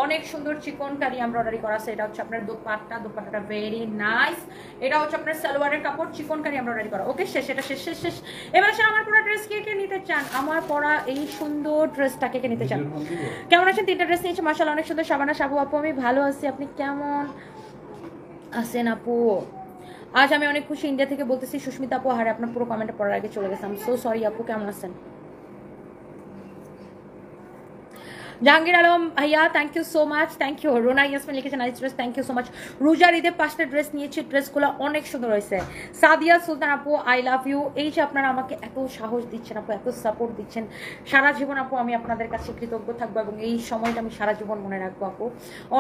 অনেক সুন্দর চিকনকারি এমব্রয়ডারি করা আছে, এটা হচ্ছে আপনার দোপাট্টা, দোপাট্টাটা ভেরি নাইস। এটা হচ্ছে আপনার সালোয়ারের কাপড়, চিকনকারি এমব্রয়ডারি করা। ওকে, শেষ, এটা শেষ শেষ শেষ। এবার আসলে আমার পরা ড্রেস কে কে নিতে চান? আমার পরা এই সুন্দর ড্রেসটা কে কে নিতে চান? কেমন আছেন? 3টা ড্রেস নিয়েছি মাশাআল্লাহ, অনেক সুন্দর। শাবানা সাবু আপু আমি ভালো আছি, আপনি কেমন আছেন আপু? আজ আমি অনেক খুশি, ইন্ডিয়া থেকে বলতেছি সুস্মিতা আপু। হারে আপনার পুরো কমেন্টে পড়ার আগে চলে গেছে, আই এম সো সরি আপু। কেমন আছেন? জাহাঙ্গীর আলম ভাইয়া thank you so much, thank you. Rona Yasmin লিখেছেন nice dress, thank you so much. রোজার ঈদে 5টা ড্রেস নিয়েছি, ড্রেসগুলো অনেক সুন্দর হয়েছে। সাদিয়া সুলতান আপু আই লাভ ইউ। এই যে আপনারা আমাকে এত সাহস দিচ্ছেন আপু, এত সাপোর্ট দিচ্ছেন, সারা জীবন আপু আমি আপনাদের কাছে কৃতজ্ঞ থাকবো এবং এই সময়টা আমি সারা জীবন মনে রাখবো আপু।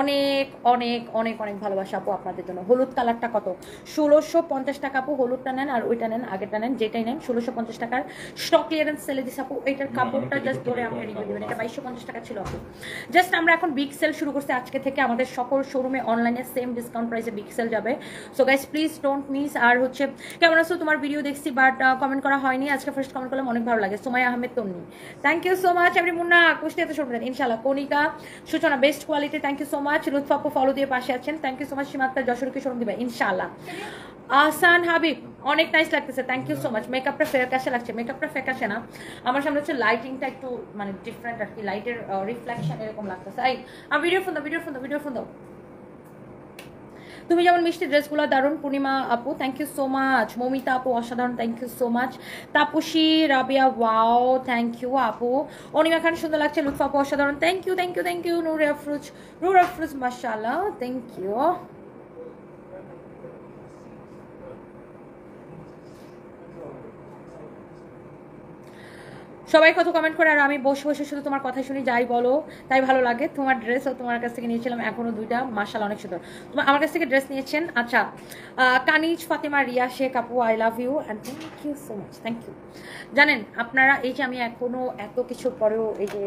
অনেক অনেক অনেক অনেক ভালোবাসা আপু আপনাদের জন্য। হলুদ কালারটা কত? 1650 টাকা আপু। হলুদটা নেন আর ওইটা নেন, আগেরটা নেন, যেটাই নেন 1650 টাকার স্টক ক্লিয়ারেন্স সেলে দিস আপু। এইটার কাপড়টা জাস্ট ধরে আপনি রিভিউ দেবেন। এটা 2250 টাকা ছিল আপু। জাস্ট আমরা এখন বিগ সেল শুরু করছি আজকে থেকে, আমাদের সকল শোরুমে অনলাইনে সেম ডিসকাউন্ট প্রাইসে বিগ সেল যাবে। So guys please don't miss. আর হচ্ছে কেমন আছো? তোমার ভিডিও দেখছি বাট কমেন্ট করা হয়নি, আজকে ফার্স্ট কমেন্ট করলাম, অনেক ভালো লাগে। Sumaiya Ahmed Tonni thank you so much. এমনি মুন্না কুষ্টিয়াতে শোরুম দেন ইনশাল্লাহ। Konika Suchona best quality, thank you so much. Lutfa আপু ফলো দিয়ে পাশে আছেন, thank you so much. Simaktar যশোরকে শোরুম দিবে ইনশাল্লাহ। আহসান হাবিব অনেক নাইস লাগতেছে, থ্যাংক ইউ সো মাচ। মেকআপটা ফ্যাকাশে লাগছে, মেকআপটা ফ্যাকাশে না, আমার সামনে হচ্ছে লাইটিংটা একটু মানে ডিফারেন্ট আর কি, লাইটের রিফ্লেকশন এরকম লাগতেছে। এই ভিডিও ফোন দাও, ভিডিও ফোন দাও, ভিডিও ফোন দাও। তুমি যেমন মিষ্টি ড্রেসগুলো দারুণ। পূর্ণিমা আপু thank you so much. Momita আপু অসাধারণ, thank you so much. Tapasi Rabiya wow thank you আপু। অনিমা খান সুন্দর লাগছে। লুৎফা আপু অসাধারণ, thank you thank you thank you. Nur Afroz মাশাআল্লাহ, থ্যাংক ইউ। সবাই কত কমেন্ট করে আর আমি বসে বসে শুধু তোমার কথা শুনি, যাই বলো তাই ভালো লাগে। তোমার ড্রেসও তোমার কাছ থেকে নিয়েছিলাম, এখনো 2টা মাশাআল্লাহ অনেক সুন্দর। তোমার আমার কাছ থেকে ড্রেস নিয়েছেন। আচ্ছা কানিজ ফাতেমা রিয়া শেখ আপু I love you and thank you so much, thank you. জানেন আপনারা এই যে আমি এখনো এত কিছুর পরেও, এই যে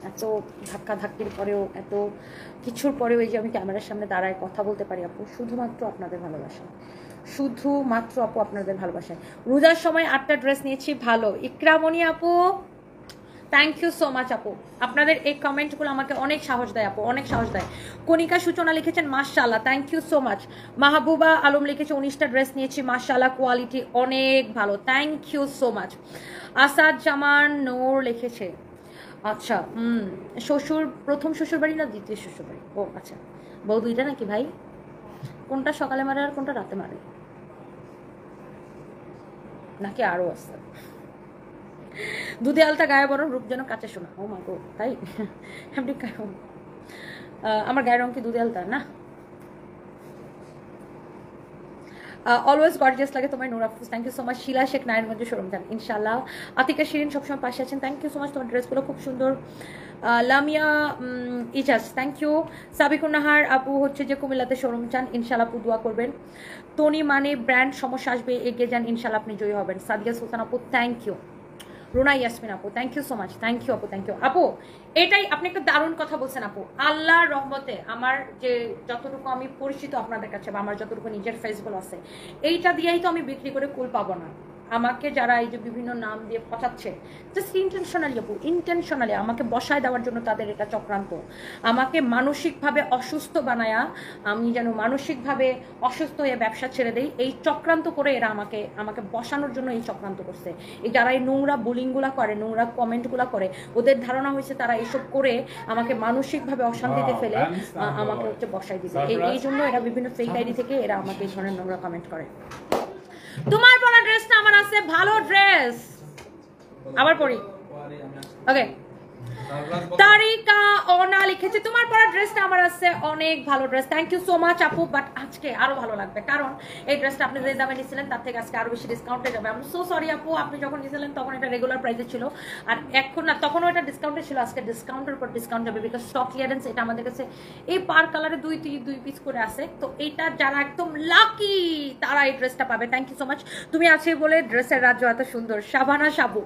এত ধাক্কা ধাক্কির পরেও, এত কিছুর পরেও এই যে আমি ক্যামেরার সামনে দাঁড়ায় কথা বলতে পারি আপু, শুধুমাত্র আপনাদের ভালোবাসা, শুধুমাত্র আপু আপনাদের ভালোবাসায়। রোজার সময় 8টা ড্রেস নিয়েছি, ভালো। ইকরামণি আপু থ্যাংক ইউ সো মাচ আপু। আপনাদের এই কমেন্টগুলো আমাকে অনেক সাহস দেয় আপু, অনেক সাহস দেয়। কনিকা সূচনা লিখেছেন মাশাআল্লাহ, thank you so much. Mahbuba Alam লিখেছে 19টা ড্রেস নিয়েছি, মাশাআল্লাহ কোয়ালিটি অনেক ভালো, thank you so much. Asad Zaman Nur লিখেছে আচ্ছা শ্বশুর, প্রথম শ্বশুর বাড়ি না দ্বিতীয় শ্বশুর বাড়ি? ও আচ্ছা, বউ 2টা নাকি ভাই? কোনটা সকালে মারে আর কোনটা রাতে মারে, নাকি আরও আছে? দুধে আলতা গায়ে বরং রূপ যেন কাঁচে শোনা। ও মা গো, তাই? এমনি আমার গায়ের রং কি দুধে আলতা না? অলওয়েজ গর্জিয়াস লাগে তোমার, Nur Afroz thank you so much. Shila Sheikh Narayanganj showroom যান ইনশাল্লাহ। আতিকা শিরিন সবসময় পাশে আছেন, থ্যাংক ইউ সো মাচ, তোমার ড্রেসগুলো খুব সুন্দর। Lamia Ijaz thank you. সাবিকুন নাহার আপু হচ্ছে যে কুমিল্লাতে শোরুম চান, ইনশাল্লাহ আপু দোয়া করবেন। টনি মানে ব্র্যান্ড সমস্যা আসবে, এগিয়ে যান ইনশাল্লাহ আপনি জয়ী হবেন। সাদিয়া সুলতান আপু থ্যাংক ইউ। রোনা ইয়াসমিন আপু thank you so much, thank you আপু, থ্যাংক ইউ আপু। এটাই আপনি একটা দারুণ কথা বলছেন আপু। আল্লাহর রহমতে আমার যে যতটুকু আমি পরিচিত আপনাদের কাছে, বা আমার যতটুকু নিজের ফেসবুক আছে, এইটা দিয়েই তো আমি বিক্রি করে কুল পাবো না। আমাকে যারা এই যে বিভিন্ন নাম দিয়ে পচাচ্ছে, জাস্ট ইন্টেনশনালি আপু, ইন্টেনশনালি আমাকে বসায় দেওয়ার জন্য তাদের এটা চক্রান্ত। আমাকে মানসিকভাবে অসুস্থ বানায়া, আমি যেন মানসিকভাবে অসুস্থ হয়ে ব্যবসা ছেড়ে দেই, এই চক্রান্ত করে এরা আমাকে আমাকে বসানোর জন্য এই চক্রান্ত করছে। এই যারা এই নোংরা বুলিংগুলা করে, নোংরা কমেন্টগুলা করে, ওদের ধারণা হয়েছে তারা এসব করে আমাকে মানসিকভাবে অশান্তিতে ফেলে আমাকে হচ্ছে বসাই দিবে। এই জন্য এরা বিভিন্ন ফেক আইডি থেকে এরা আমাকে এই ধরনের নোংরা কমেন্ট করে। তোমার পরা ড্রেসটা আমার আছে, ভালো ড্রেস, আবার পরি। ওকে, তারিকা অনা লিখেছে তোমার পরা ড্রেসটা আমার আছে, অনেক ভালো dress, thank you so much আপু। বাট আজকে আরো ভালো লাগবে, কারণ এই ড্রেসটা আপনি যে দামে নিয়েছিলেন তার থেকে আজকে আরো বেশি ডিসকাউন্টে যাবে। আমি সো সরি আপু, আপনি যখন নিয়েছিলেন তখন এটা রেগুলার প্রাইসে ছিল, আর এখন না, তখনও এটা ডিসকাউন্টে ছিল, আজকে ডিসকাউন্টের উপর ডিসকাউন্ট যাবে, বিকজ স্টক ক্লিয়ারেন্স। এটা আমাদের কাছে এই পার কালারে 2 পিস করে আছে, তো এইটা যারা একদম লাকি তারা এই ড্রেসটা পাবে। Thank you so much. তুমি আছে বলে ড্রেসের রাজ্য এত সুন্দর। শাবানা সাবু,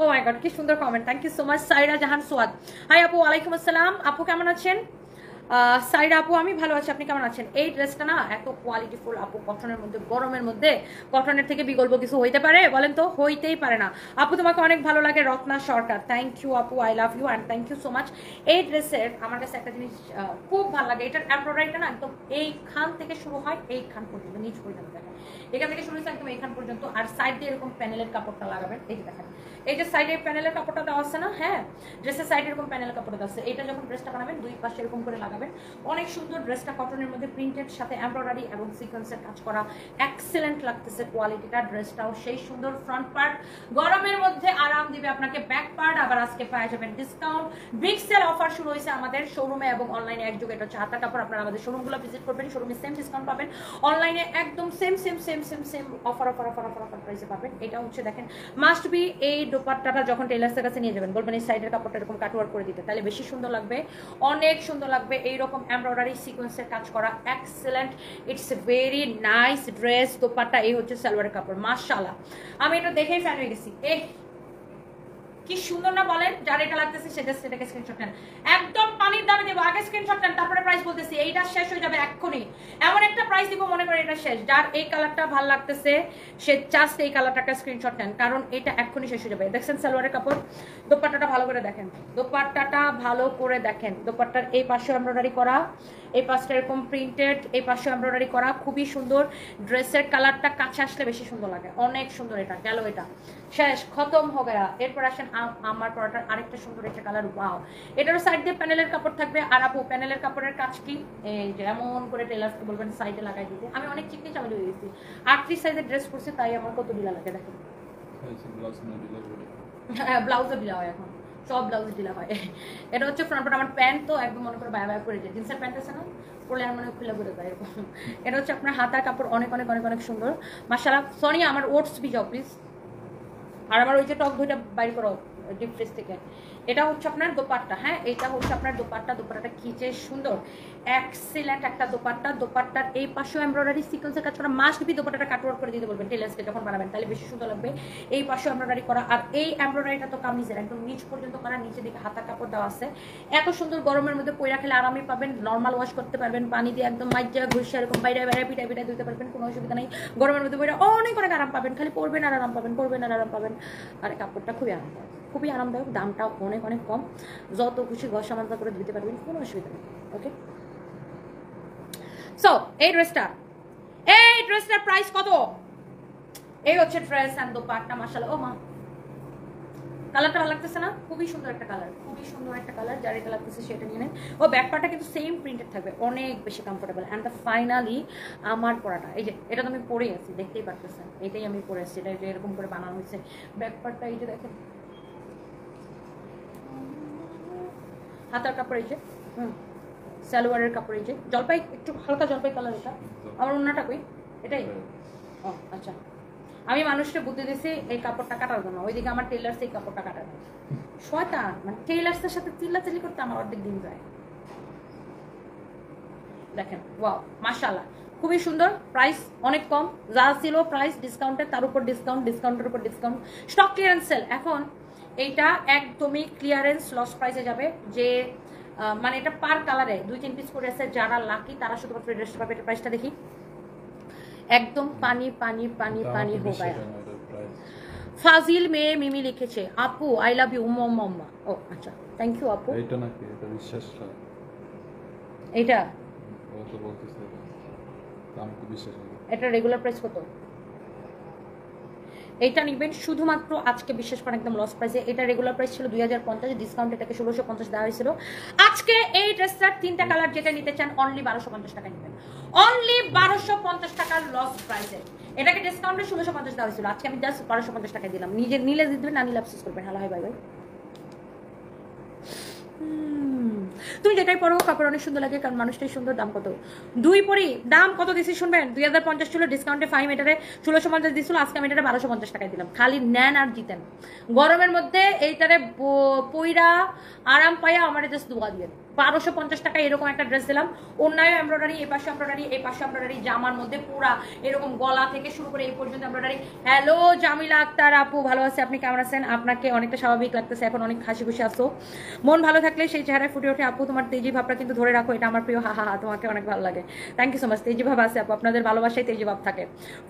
ও মাই গড কি সুন্দর comment, thank you so much. Saira Jahan সোয়াদ high আপু, ওয়ালাইকুম আসসালাম আপু, কেমন আছেন? সাইড আপু আমি ভালো আছি, আপনি কেমন আছেন? এই ড্রেসটা না এত কোয়ালিটিফুল আপু, কটনের মধ্যে, গরমের মধ্যে কটনের থেকে বিকল্প কিছু হইতে পারে বলেন তো? হইতেই পারে না আপু। তোমাকে অনেক ভালো লাগে রত্না সরকার, থ্যাংক ইউ আপু, I love you and thank you so much. এই ড্রেসের আমার কাছে একটা জিনিস খুব ভালো লাগে, এটার এমব্রয়ডারিটা না একদম এইখান থেকে শুরু হয় এইখান পর্যন্ত, নিচ পর্যন্ত দেখেন, এখান থেকে শুরু হয়েছে একদম এইখান পর্যন্ত। আর সাইড দিয়ে এরকম প্যানেলের কাপড়টা লাগাবেন, এই যে দেখেন এই যে সাইডে প্যানেলের কাপড়টা দেওয়া আছে না, হ্যাঁ ড্রেসের সাইডে এরকম প্যানেলের কাপড়টা দেওয়া আছে। এটা যখন ড্রেসটা বানাবেন দুই পাশে এরকম করে লাগাবেন, অনেক সুন্দর। ড্রেসটা কটনের মধ্যে প্রিন্টেড সাথে এমব্রয়ডারি এবং সিকোয়েন্সের কাজ করা, এক্সেলেন্ট লাগতেছে কোয়ালিটিটা। ড্রেসটাও সেই সুন্দর, ফ্রন্ট পার্ট গরমের মধ্যে আরাম দিবে আপনাকে, ব্যাক পার্ট আবার আজকে পাওয়া যাবেন ডিসকাউন্ট। বিগ সেল অফার শুরু হয়েছে আমাদের শোরুমে এবং অনলাইনে একযোগে, এটা হচ্ছে হাতা কাপড়। আপনারা আমাদের শোরুমগুলো ভিজিট করবেন, শোরুমে সেম ডিসকাউন্ট পাবেন, অনলাইনে একদম same same same same same offer offer offer offer offer প্রাইসে পাবেন। এটা হচ্ছে দেখেন মাস্ট বি, এই দোপাট্টাটা যখন টেলার্সের কাছে নিয়ে যাবেন বলবেন এই সাইডের কাপড়টা এরকম কাটওয়ার্ক করে দিতে, তাহলে বেশি সুন্দর লাগবে, অনেক সুন্দর লাগবে। এইরকম এমব্রয়ডারি সিকোয়েন্সের কাজ করা, excellent, it's a very nice dress. Dupatta এই হচ্ছে সালোয়ারের কাপড়, মাশাআল্লাহ আমি এটা দেখেই ফ্যান হয়ে গেছি। কি সুন্দর না বলেন? যার এটা লাগতেছে সেটাকে স্ক্রিনশট নেন, একদম পানির দামে দেবো, আগে স্ক্রিনশট নেন তারপরে প্রাইস বলতেছি। এইটা শেষ হয়ে যাবে এক্ষুনি, এমন একটা প্রাইস দিব মনে করে এটা শেষ। যার এই কালারটা ভালো লাগতেছে সে জাস্ট এই কালারটাকে স্ক্রিনশট নেন, কারণ এটা এক্ষুনি শেষ হয়ে যাবে। দেখছেন সালোয়ারের কাপড়, দোপাট্টাটা ভালো করে দেখেন, দোপাট্টাটা ভালো করে দেখেন। দোপাট্টার এই পাশে এমব্রয়ডারি করা, এই পাশটা এরকম প্রিন্টেড, এই পাশে এমব্রয়ডারি করা, খুবই সুন্দর। ড্রেসের কালারটা কাছে আসলে বেশি সুন্দর লাগে, অনেক সুন্দর। এটা গেল, এটা শেষ, খতম হয়ে গেল। এরপর আসেন আমার পরাটার আরেকটা সুন্দর একটা কালার, ওয়াও। এটারও সাইড দিয়ে প্যানেলের কাপড় থাকবে। আর আপু প্যানেলের কাপড়ের কাজ কি, এই যেমন করে টেলার্সকে বলবেন সাইডে লাগাই দিতে। আমি অনেক চিকনি চামড়ি হয়ে গেছি, 38 সাইজের ড্রেস করছি, তাই আমার কত ঢিলা লাগে দেখেন। হ্যাঁ ব্লাউজও ঢিলা হয় এখন, সব ব্লাউজে ঢিলা হয়। এটা হচ্ছে ফ্রন্ট পার্ট, আমার প্যান্ট তো একদম মনে করে বায়া বায়া করে যায়, জিন্সের প্যান্ট আছে না, পরলে আর মনে খুলে করে যায় এরকম। এটা হচ্ছে আপনার হাতার কাপড়, অনেক অনেক অনেক অনেক সুন্দর মাশাআল্লাহ। সোনিয়া আমার ওটস ভিজাও প্লিজ, আর আমার ওই যে টক দইটা বাইর করো ডিপ ফ্রিজ থেকে। এটা হচ্ছে আপনার দোপাট্টা, হ্যাঁ এটা হচ্ছে আপনার দোপাট্টা। দোপাট্টাটা কি যে সুন্দর, এক্সেলেন্ট একটা দোপাট্টা। দোপাট্টার এই পাশেও এমব্রয়ডারি সিকোয়েন্সের কাজ করা, মাস্ট বি দোপাট্টাটা কাটওয়ার্ক করে দিতে বলবেন টেলার্সকে যখন বানাবেন, তাহলে বেশি সুন্দর লাগবে। এই পাশেও এমব্রয়ডারি করা, আর এই এমব্রয়ডারিটা তো কামিজের একদম নিচ পর্যন্ত করা, নিচে দিকে হাতা কাপড় দেওয়া আছে। এত সুন্দর, গরমের মধ্যে পয়রা খেলে আরামই পাবেন, নর্মাল ওয়াশ করতে পারবেন, পানি দিয়ে একদম মাইজা ঘুষে এরকম বাইরে বাইরে পিটাই পিটাই ধুতে পারবেন, কোনো অসুবিধা নেই। গরমের মধ্যে পয়রা অনেক অনেক আরাম পাবেন, খালি পরবেন আর আরাম পাবেন, পরবেন আর আরাম পাবেন। আর কাপড়টা খুবই আরামদায়ক, খুবই আরামদায়ক, দামটাও অনেক অনেক কম, যত খুশি ঘর সামান্য করে ধুতে পারবেন, কোনো অসুবিধা নেই। ওকে, সো এই ড্রেসটার প্রাইস কত? এই হচ্ছে ড্রেস এন্ড দোপাট্টা, মাশাআল্লাহ। ও মা, কালারটা ভালো লাগতেছে না? খুবই সুন্দর একটা কালার, খুবই সুন্দর একটা কালার। যার এটা লাগতেছে সেটা নিয়ে নেন। ও ব্যাক পার্টটা কিন্তু সেম প্রিন্টেড থাকবে, অনেক বেশি কমফোর্টেবল। অ্যান্ড দ্য ফাইনালি আমার পরাটা, এই যে এটা তো আমি পরে আছি, দেখতেই পারতেছেন, এটাই আমি পরে আসছি। এটা এরকম করে বানানো হয়েছে। ব্যাক পার্টটা এই যে দেখেন, হাতার কাপড় এই যে, সালোয়ারের কাপড় এই যে, জলপাই, একটু হালকা জলপাই কালার। এটা আমার অন্যটা কই, এটাই। ও আচ্ছা, আমি মানুষকে বুদ্ধি দিয়েছি এই কাপড়টা কাটার জন্য, ওইদিকে আমার টেলার্স এই কাপড়টা কাটা দেয়। শয়তান, মানে টেলার্সের সাথে চিল্লাচিল্লি করতে আমার অর্ধেক দিন যায়। দেখেন ওয়াও মাশাআল্লাহ, খুবই সুন্দর। প্রাইস অনেক কম, যা ছিল প্রাইস ডিসকাউন্টের তার উপর ডিসকাউন্ট, ডিসকাউন্টের উপর ডিসকাউন্ট, স্টক ক্লিয়ারেন্স সেল। এখন এইটা একদমই ক্লিয়ারেন্স লস প্রাইসে যাবে, যে মানে এটা পার কালারে 2-3 পিস করে আছে। যারা লাকি তারা শুধুমাত্র ড্রেসটা পাবে। এটা প্রাইসটা দেখি, একদম পানি পানি পানি পানি হো গায়া। ফাজিল মেয়ে মিমি লিখেছে, আপু আই লাভ ইউ মম্মা। ও আচ্ছা, থ্যাংক ইউ আপু। এটা নাকি এটা বিশ্বাস না, এটা ও তো বলতেছে দাম কি বিশ্বাস না। এটা রেগুলার প্রাইস কত? এইটা নিবেন শুধুমাত্র আজকে, বিশ্বাস করেন একদম লস প্রাইসে। এটা রেগুলার প্রাইস ছিল 2050, ডিসকাউন্ট এটাকে 1650 দেওয়া হয়েছিল। আজকে এই ড্রেসটার 3টা কালার যেটা নিতে চান অনলি 1250 টাকা নেবেন, অনলি 1250 টাকা লস প্রাইসে। এটাকে ডিসকাউন্টে 1650 দেওয়া হয়েছিল, আজকে আমি জাস্ট 1250 টাকায় দিলাম। নিজে নিলে দিবেন, না নিলে আফসোস করবেন। Hello, hi, bye bye. তুমি যেটাই পরো কাপড় অনেক সুন্দর লাগে, কারণ মানুষটাই সুন্দর। দাম কত? 2 পরি দাম কত দিছি শুনবেন? 2050 ছিল, ডিসকাউন্টে 5 এটারে 1650 দিছিল, আজকে আমি এটারে 1250 টাকায় দিলাম। খালি নেন আর জিতেন। গরমের মধ্যে এইটারে পইরা আরাম পাইয়া আমার জাস্ট দোয়া দিয়ে 1250 টাকা এরকম একটা ড্রেস দিলাম, অন্যায় এমব্রয়ডারি, এই পাশে এমব্রয়ডারি, এই পাশে এমব্রয়ডারি, জামার মধ্যে পুরা এরকম গলা থেকে শুরু করে এই পর্যন্ত এমব্রয়ডারি। হ্যালো জামিলা আক্তার আপু, ভালো আছে, আপনি কেমন আছেন? আপনাকে অনেকটা স্বাভাবিক লাগতেছে, এখন অনেক হাসি খুশি আসো। মন ভালো থাকলে সেই চেহারায় ফুটে ওঠে। আপু তোমার তেজি ভাবটা কিন্তু ধরে রাখো, এটা আমার প্রিয়, হা হা হা, তোমাকে অনেক ভালো লাগে। Thank you so much. তেজি ভাব আছে আপু, আপনাদের ভালোবাসায় তেজি ভাব থাকে।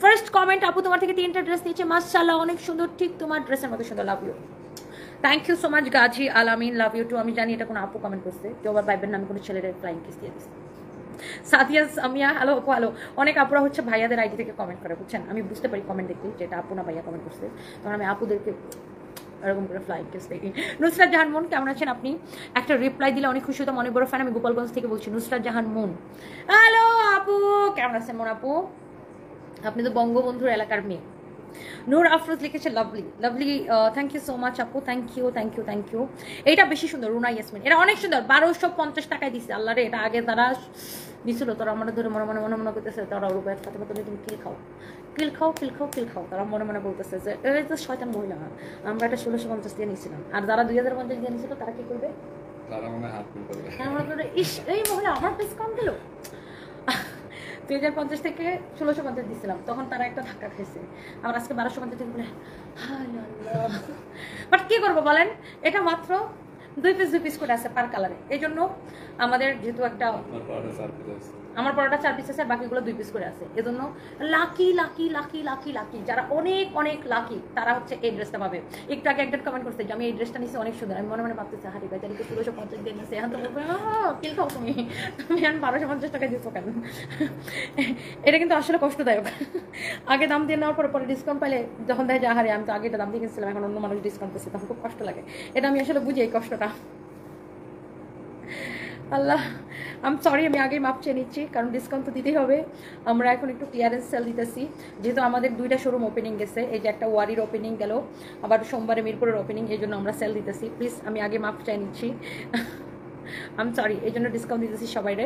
ফার্স্ট কমেন্ট, আপু তোমার থেকে 3টা ড্রেস নিয়েছে, মাশাআল্লাহ অনেক সুন্দর, ঠিক তোমার ড্রেসের মতো সুন্দর, love you. Thank you so much Gazi Alamin, love you two. আমি জানি এটা কোনো আপু কমেন্ট করছে, কেউ আবার ভাইবেন না আমি কোনো ছেলের ফ্লাইং কিস দিয়ে দিচ্ছি। সাদিয়া সামিয়া, হ্যালো আপু, হ্যালো। অনেক আপুরা হচ্ছে ভাইয়াদের আইডি থেকে কমেন্ট করে, বুঝছেন? আমি বুঝতে পারি কমেন্ট দেখি যেটা আপু না ভাইয়া কমেন্ট করছে, তখন আমি আপুদেরকে এরকম করে ফ্লাইং কিস দেখি। নুসরাত জাহান মুন, কেমন আছেন আপনি? একটা রিপ্লাই দিলে অনেক খুশি হতাম, অনেক বড় ফ্যান। আমি গোপালগঞ্জ থেকে বলছি, নুসরাত জাহান মুন। হ্যালো আপু, কেমন আছেন মন আপু? আপনি তো বঙ্গবন্ধুর এলাকার মেয়ে। নূর আফরোজ লিখেছে lovely, lovely, thank you so much আপু, thank you thank you thank you. এইটা বেশি সুন্দর, রুনা ইয়াসমিন, এটা অনেক সুন্দর, 1250 টাকায় দিচ্ছে। আল্লাহ রে, এটা আগে তারা দিছিল, তোরা আমার ধরে মনে মনে মনে মনে করতেছে, তারা রূপায় ফাতেমা তুমি তুমি কিল খাও, কিল খাও, কিল খাও, কিল খাও। তারা মনে মনে বলতেছে যে এটা তো শয়তান মহিলা, আমরা এটা 1650 দিয়ে নিয়েছিলাম, আর যারা 2050 দিয়ে নিয়েছিল তারা কি করবে? তারা মনে হাত করবে, তারা মনে করবে ইস এই মহিলা আমার ডিসকাউন্ট দিল। 2050 থেকে 1650 দিয়েছিলাম, তখন তারা একটা ধাক্কা খেয়েছে। আবার আজকে 1250 থেকে বলে বাট কি করবো বলেন, এটা মাত্র 2 পিস করে আছে পার কালারে। এই জন্য আমাদের যেহেতু একটা আমার পরোটা 4 পিস আছে, বাকিগুলো 2 পিস করে আছে। এজন্য lucky lucky lucky lucky lucky, যারা অনেক অনেক লাকি তারা হচ্ছে এই ড্রেসটা পাবে। একটু আগে একজন কমেন্ট করছে যে আমি এই ড্রেসটা নিচ্ছি অনেক সুন্দর, আমি মনে মনে ভাবতেছি হারি ভাই তাহলে 1650 দিয়ে নিচ্ছে, এখন তো বলবো কিল খাও তুমি, তুমি এখন 1250 টাকা দিচ্ছ কেন? এটা কিন্তু আসলে কষ্টদায়ক। আগে দাম দিয়ে নেওয়ার পরে ডিসকাউন্ট পাইলে যখন দেখা যায় হারে আমি তো আগে এটা দাম দিয়ে কিনছিলাম, এখন অন্য মানুষ ডিসকাউন্ট পেয়েছে, তখন খুব কষ্ট লাগে। এটা আমি আসলে বুঝি এই কষ্টটা। আল্লাহ আম সরি, আমি আগেই মাপ চেয়ে নিচ্ছি, কারণ ডিসকাউন্ট তো দিতেই হবে। আমরা এখন একটু ক্লিয়ারেন্স সেল দিতেছি, যেহেতু আমাদের 2টা শোরুম ওপেনিং গেছে। এই যে একটা ওয়ারির ওপেনিং গেল, আবার সোমবারে মিরপুরের ওপেনিং, এই জন্য আমরা সেল দিতেছি। প্লিজ আমি আগে মাপ চেয়ে নিচ্ছি, আম সরি, এই জন্য ডিসকাউন্ট দিতেছি সবাইরে।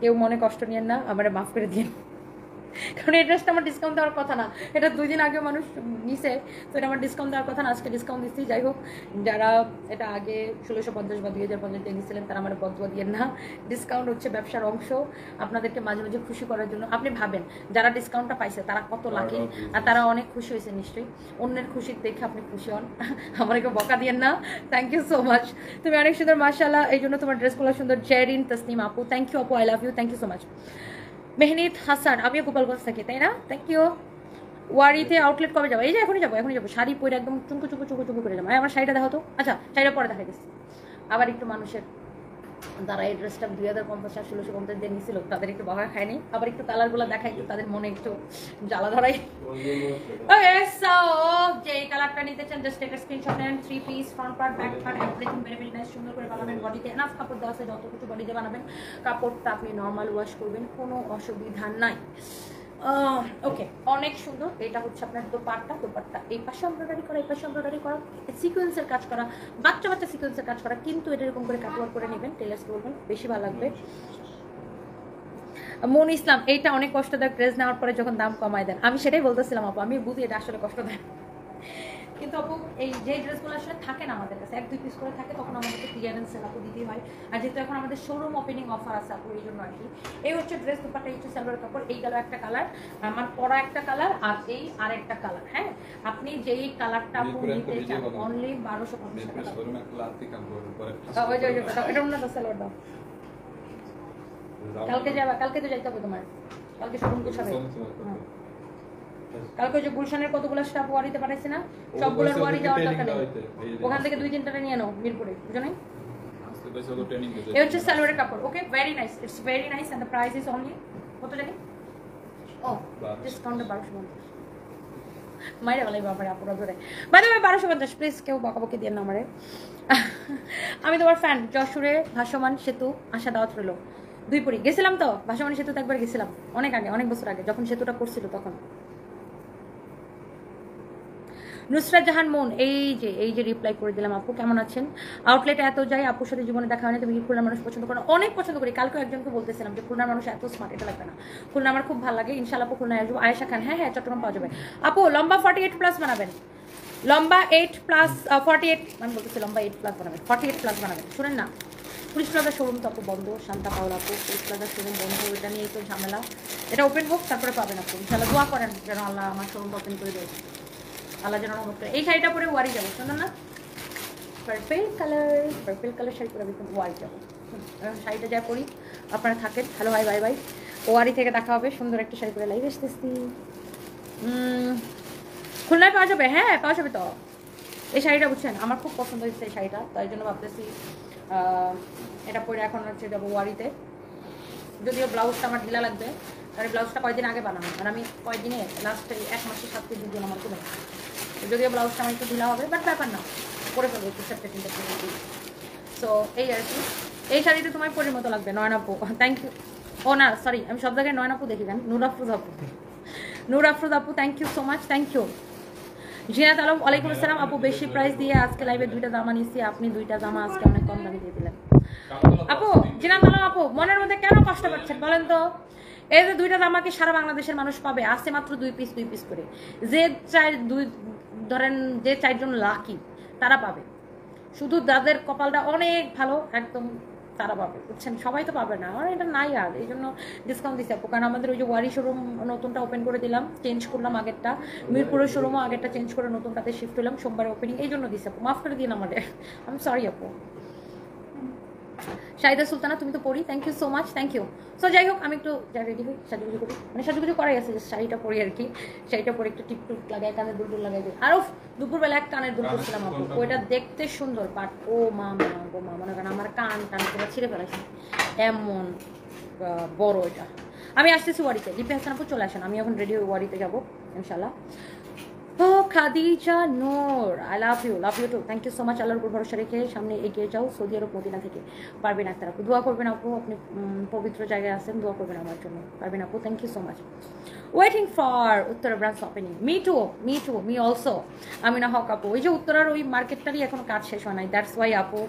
কেউ মনে কষ্ট নিয়েন না, আমার মাফ করে দিন, কারণ এই ড্রেসটা আমার ডিসকাউন্ট দেওয়ার কথা না, এটা 2 দিন আগে মানুষ নিছে, তো এটা আমার ডিসকাউন্ট দেওয়ার কথা না, আজকে ডিসকাউন্ট দিচ্ছি। যাই হোক, যারা এটা আগে 1650 বা 2050 দিয়ে নিয়েছিলেন তারা আমার বদুয়া দিয়ে না, ডিসকাউন্ট হচ্ছে ব্যবসার অংশ, আপনাদেরকে মাঝে মাঝে খুশি করার জন্য। আপনি ভাবেন যারা ডিসকাউন্টটা পাইছে তারা কত লাকি, আর তারা অনেক খুশি হয়েছে নিশ্চয়ই। অন্যের খুশি দেখে আপনি খুশি হন, আমাকে বকা দিয়েন না। থ্যাংক ইউ সো মাচ, তুমি অনেক সুন্দর মাশাআল্লাহ, এই জন্য তোমার ড্রেসগুলো সুন্দর। জেরিন তসনিম আপু, থ্যাংক ইউ আপু, I love you, thank you so much. Mehnit Hasan, আমিও গোপালগঞ্জ থাকি, তাই না? Thank you. ওয়ারিতে আউটলেট কবে যাবো? এই যে এখনই যাবো, এখনই যাবো। শাড়ি পরে একদম চুমকু চুমকু চুমকু চুমকু করে যাবো। আমার শাড়িটা দেখো তো। আচ্ছা, শাড়িটা পরে দেখা গেছে। আবার একটু মানুষের যারা এই ড্রেসটা 2050 আর 1650 দিয়ে নিয়েছিল তাদের একটু বাহা খায়নি, আবার একটু কালারগুলো দেখাই, তাদের মনে একটু জ্বালা ধরাই। ওকে, সো যে কালারটা নিতে চান জাস্ট টেক আ স্ক্রিনশট নেন। 3 piece, front part, back part, everything very very nice, সুন্দর করে বানাবেন। বডিতে এনাফ কাপড় দেওয়া আছে, যত কিছু বডিতে বানাবেন। কাপড়টা আপনি নর্মাল ওয়াশ করবেন, কোনো অসুবিধা নাই। ওকে, অনেক সুন্দর। এটা হচ্ছে আপনার দোপাট্টা এই পাশে এমব্রয়ডারি করা, এই পাশে এমব্রয়ডারি করা, সিকোয়েন্সের কাজ করা, বাচ্চা বাচ্চা সিকোয়েন্সের কাজ করা, কিন্তু এটা এরকম করে কাটওয়ার্ক করে নেবেন, টেলার্সকে বলবেন, বেশি ভালো লাগবে। মন ইসলাম, এইটা অনেক কষ্টদায়ক, ড্রেস নেওয়ার পরে যখন দাম কমায় দেন। আমি সেটাই বলতেছিলাম আপু, আমি বুঝি এটা আসলে কষ্টদায়ক, কিন্তু আপু এই যে ড্রেসগুলো আসলে থাকে না আমাদের কাছে, 1-2 পিস করে থাকে, তখন আমাদেরকে ক্লিয়ারেন্স সেল আপু দিতেই হয়। আর যেহেতু এখন আমাদের শোরুম ওপেনিং অফার আছে আপু, এই জন্য আর কি। এই হচ্ছে ড্রেস, দুপাট্টা, এই হচ্ছে সালোয়ার কাপড়। এই গেল একটা কালার, আমার পরা একটা কালার, আর এই আরেকটা কালার। হ্যাঁ, আপনি যেই কালারটা আপু নিতে চান অনলি 1250 টাকা। এটা অন্য সালোয়ার দাও, কালকে যাবা, কালকে তো যাইতে হবে তোমার, কালকে শোরুম গোছাবে। কালকে যে গুলশানের কতগুলো স্টাফ ওয়ারিতে পাঠাইছে না, সবগুলোর ওয়ারি যাওয়ার দরকার নেই, ওখান থেকে 2-3টা নিয়ে নাও মিরপুরে, বুঝো নাই? এই হচ্ছে সালোয়ারের কাপড়। Okay, very nice, it's very nice, and the price is only কত জানি? ও ডিসকাউন্টে 1250। মাইরে বলাই বাবারে আপুরা ধরে, বাই দ্য ওয়ে 1250। প্লিজ কেউ বকাবকি দিয়ে না আমারে। আমি তোমার ফ্যান। যশোরে ভাসমান সেতু আসা দাওয়াত রইল। 2 পরি গেছিলাম তো, ভাসমান সেতুতে একবার গেছিলাম অনেক আগে, অনেক বছর আগে, যখন সেতুটা করছিল তখন। নুসরাত জাহান মন, এই যে রিপ্লাই করে দিলাম। আপু কেমন আছেন? আউটলেটে এত যাই, আপুর সাথে জীবনে দেখা হয়নি, তুমি কি খুলনার মানুষ পছন্দ করো? অনেক পছন্দ করি। কালকে একজনকে বলতেছিলাম যে খুলনার মানুষ এত স্মার্ট, এটা লাগবে না, খুলনা আমার খুব ভালো লাগে। ইনশাআল্লাহ আপু খুলনায় আসবো। আয়েশা খান, হ্যাঁ হ্যাঁ, চট্টগ্রাম পাওয়া যাবে। আপু লম্বা 48+ বানাবেন, লম্বা 8+, 48 মানে বলতেছি লম্বা 8+ বানাবেন, 48+ বানাবেন। শুনেন না, পুলিশ প্লাজার শোরুম তো আপু বন্ধ, শান্তা পাওয়ার আপু পুলিশ প্লাজার শোরুম বন্ধ, এটা নিয়েই তো ঝামেলা। এটা ওপেন হোক তারপরে পাবেন আপু, ইনশাআল্লাহ দোয়া করেন যেন আল্লাহ আমার শোরুমটা ওপেন করে দেয়, আল্লাহ যেন রহমত করে। এই শাড়িটা পরে ওয়ারি যাবো, শুনুন না, পার্পেল কালার শাড়ি পরে আমি কিন্তু ওয়ারি যাবো। শাড়িটা যা পরি আপনারা থাকেন। হ্যালো ভাই, বাই বাই। ওয়ারি থেকে দেখা হবে, সুন্দর একটা শাড়ি পরে লাইভ আসতেছি। খুলনায় পাওয়া যাবে? হ্যাঁ পাওয়া যাবে তো। এই শাড়িটা বুঝছেন আমার খুব পছন্দ হয়েছে এই শাড়িটা, তাই জন্য ভাবতেছি এটা পরে এখন হচ্ছে যাবো ওয়ারিতে। যদিও ব্লাউজটা আমার ঢিলা লাগবে, আর এই ব্লাউজটা কয়েকদিন আগে বানানো, আর আমি কয়েকদিনে লাস্ট 1 মাসের 7 কেজি দিন আমার কমে, যদিও ব্লাউজটা আমার একটু ঢিলা হবে, বাট ব্যাপার না, পরে ফেলবো একটু সেপ্টেম্বর। সো এই আর কি, এই শাড়িটা তোমার পরির মতো লাগবে নয়নাপু, থ্যাংক ইউ। ও না সরি, আমি সব জায়গায় নয়নাপু দেখি কেন, নূর আফরোজ আপু thank you so much, thank you. Zinat Alam ওয়ালাইকুম আসসালাম আপু, বেশি প্রাইস দিয়ে আজকে লাইভে 2টা জামা নিচ্ছি, আপনি 2টা জামা আজকে অনেক কম দামে দিয়ে দিলেন। আপু জিনাত আলম আপু, মনের মধ্যে কেন কষ্ট পাচ্ছেন বলেন তো? এই যে 2টা জামা কি সারা বাংলাদেশের মানুষ পাবে? আছে মাত্র 2 পিস করে, যে ধরেন যে 4 জন লাকি তারা পাবে, শুধু যাদের কপালটা অনেক ভালো একদম তারা পাবে, বুঝছেন, সবাই তো পাবে না, আর এটা নাই, আর এই জন্য ডিসকাউন্ট দিচ্ছে আপু। কারণ আমাদের ওই যে ওয়ারি শোরুম নতুনটা ওপেন করে দিলাম, চেঞ্জ করলাম আগেরটা, মিরপুরের শোরুমও আগেরটা চেঞ্জ করে নতুনটাতে শিফট হলাম, সোমবারে ওপেনিং, এই জন্য দিচ্ছে আপু, মাফ করে দিন আমাদের, আমি সরি আপু। শাহিদা সুলতানা তুমি তো পড়ি, thank you so much, thank you. So যাই হোক আমি একটু রেডি হই, সাজুগুজু করি, মানে সাজুগুজু করাই আছে, যে শাড়িটা পরি আর কি, শাড়িটা পরে একটু টিপটুপ লাগাই, কানের দুল লাগাই দিই। আরও দুপুরবেলা এক কানের দুল করছিলাম আপু, ওইটা দেখতে সুন্দর, বাট ও মা মনে করেন আমার কান পুরো ছিঁড়ে ফেলাইছে, এমন বড় এটা। আমি আসতেছি ওয়ারিতে, লিপি হাসান আপু চলে আসেন, আমি এখন রেডি হয়ে ওয়ারিতে যাবো ইনশাল্লাহ। ও Khadija Nur, I love you too, thank you so much. আল্লাহর উপর ভরসা রেখে সামনে এগিয়ে যাও, সৌদি আরব মদিনা থেকে। পারবেন আক্তার আপু, দোয়া করবেন আপু, আপনি পবিত্র জায়গায় আছেন, দোয়া করবেন আমার জন্য। পারবেন আপু, thank you so much. Waiting for Uttara branch opening, me also. Amina Haque আপু, ওই যে উত্তরার ওই মার্কেটটারই এখন কাজ শেষ হয় নাই, দ্যাটস ওয়াই আপু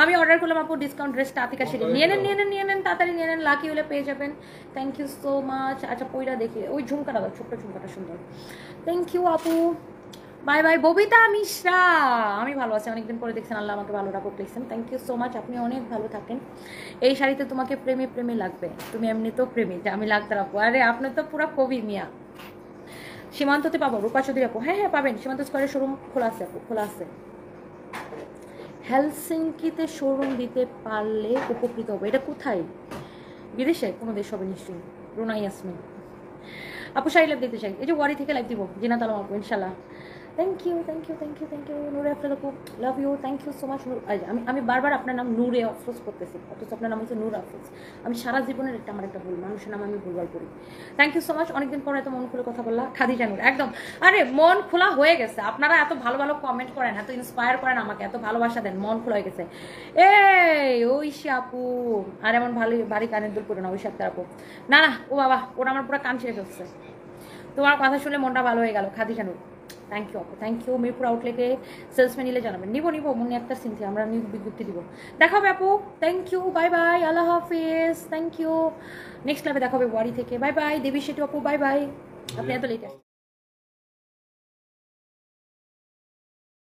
আমি অর্ডার করলাম আপু, ডিসকাউন্ট ড্রেসটা আতিকা সেটি নিয়ে নেন তাড়াতাড়ি নিয়ে নেন, লাকি হলে পেয়ে যাবেন। Thank you so much. আচ্ছা পয়রা দেখি, ওই ঝুমকাটা দাও, ছোট্ট ঝুমকাটা সুন্দর, থ্যাংক ইউ আপু। বাই বাই ববিতা মিশ্রা, আমি ভালো আছি, অনেকদিন পরে দেখছেন, আল্লাহ আমাকে ভালো রাখুক লিখছেন, থ্যাংক ইউ সো মাচ, আপনি অনেক ভালো থাকেন। এই শাড়িতে তোমাকে প্রেমে লাগবে, তুমি এমনি তো প্রেমী, যে আমি লাগতে রাখবো, আরে আপনি তো পুরো কবি মিয়া। সীমান্ততে পাবো, রূপা চৌধুরী আপু, হ্যাঁ পাবেন, সীমান্ত স্কোয়ারের শোরুম খোলা আছে আপু, খোলা আছে। হেলসিঙ্কিতে শোরুম দিতে পারলে উপকৃত হবে, এটা কোথায়? বিদেশে কোনো দেশ হবে নিশ্চয়ই। রুনা ইয়াসমিন আপু শাড়ি লাইভ দিতে চাই, এই যে ওয়ারি থেকে লাইভ দিব, জিনাত আলম আপু ইনশাল্লাহ। থ্যাংক ইউ নূরে আফরোজ আপু, love you, thank you so much. আমি বারবার আপনার নাম নূরে আফরোজ করতেছি, অথচ আপনার নাম হচ্ছে নূর আফরোজ। আমি সারা জীবনের এটা আমার একটা ভুল, মানুষের নাম আমি ভুলবার করি। থ্যাংক ইউ সো মাচ, অনেকদিন পরে এত মন খুলে কথা বললাম। খাদিজা নূর একদম, আরে মন খোলা হয়ে গেছে, আপনারা এত ভালো কমেন্ট করেন, এত ইন্সপায়ার করেন আমাকে, এত ভালোবাসা দেন, মন খোলা হয়ে গেছে। ঐশী আপু, আর এমন ভারী কানের দুল করে না ঐশী আক্তার আপু, না ও বাবা, ওরা আমার পুরো কান ছেড়ে ফেলছে, তোমার কথা শুনে মনটা ভালো হয়ে গেল। খাদিজা নূর থ্যাংক ইউ আপু, থ্যাংক ইউ। মিরপুর আউটলেটে সেলসম্যান নিলে জানাবেন, নিব মনে একটা সিনথি, আমরা নিউ বিজ্ঞপ্তি দিব, দেখাবে আপু, থ্যাংক ইউ, বাই বাই, আল্লাহ হাফিজ, থ্যাংক ইউ। নেক্সট লাইভে দেখাবে ওয়ারি থেকে, বাই বাই। দেবী সেটু আপু বাই বাই, আপনি এত লেট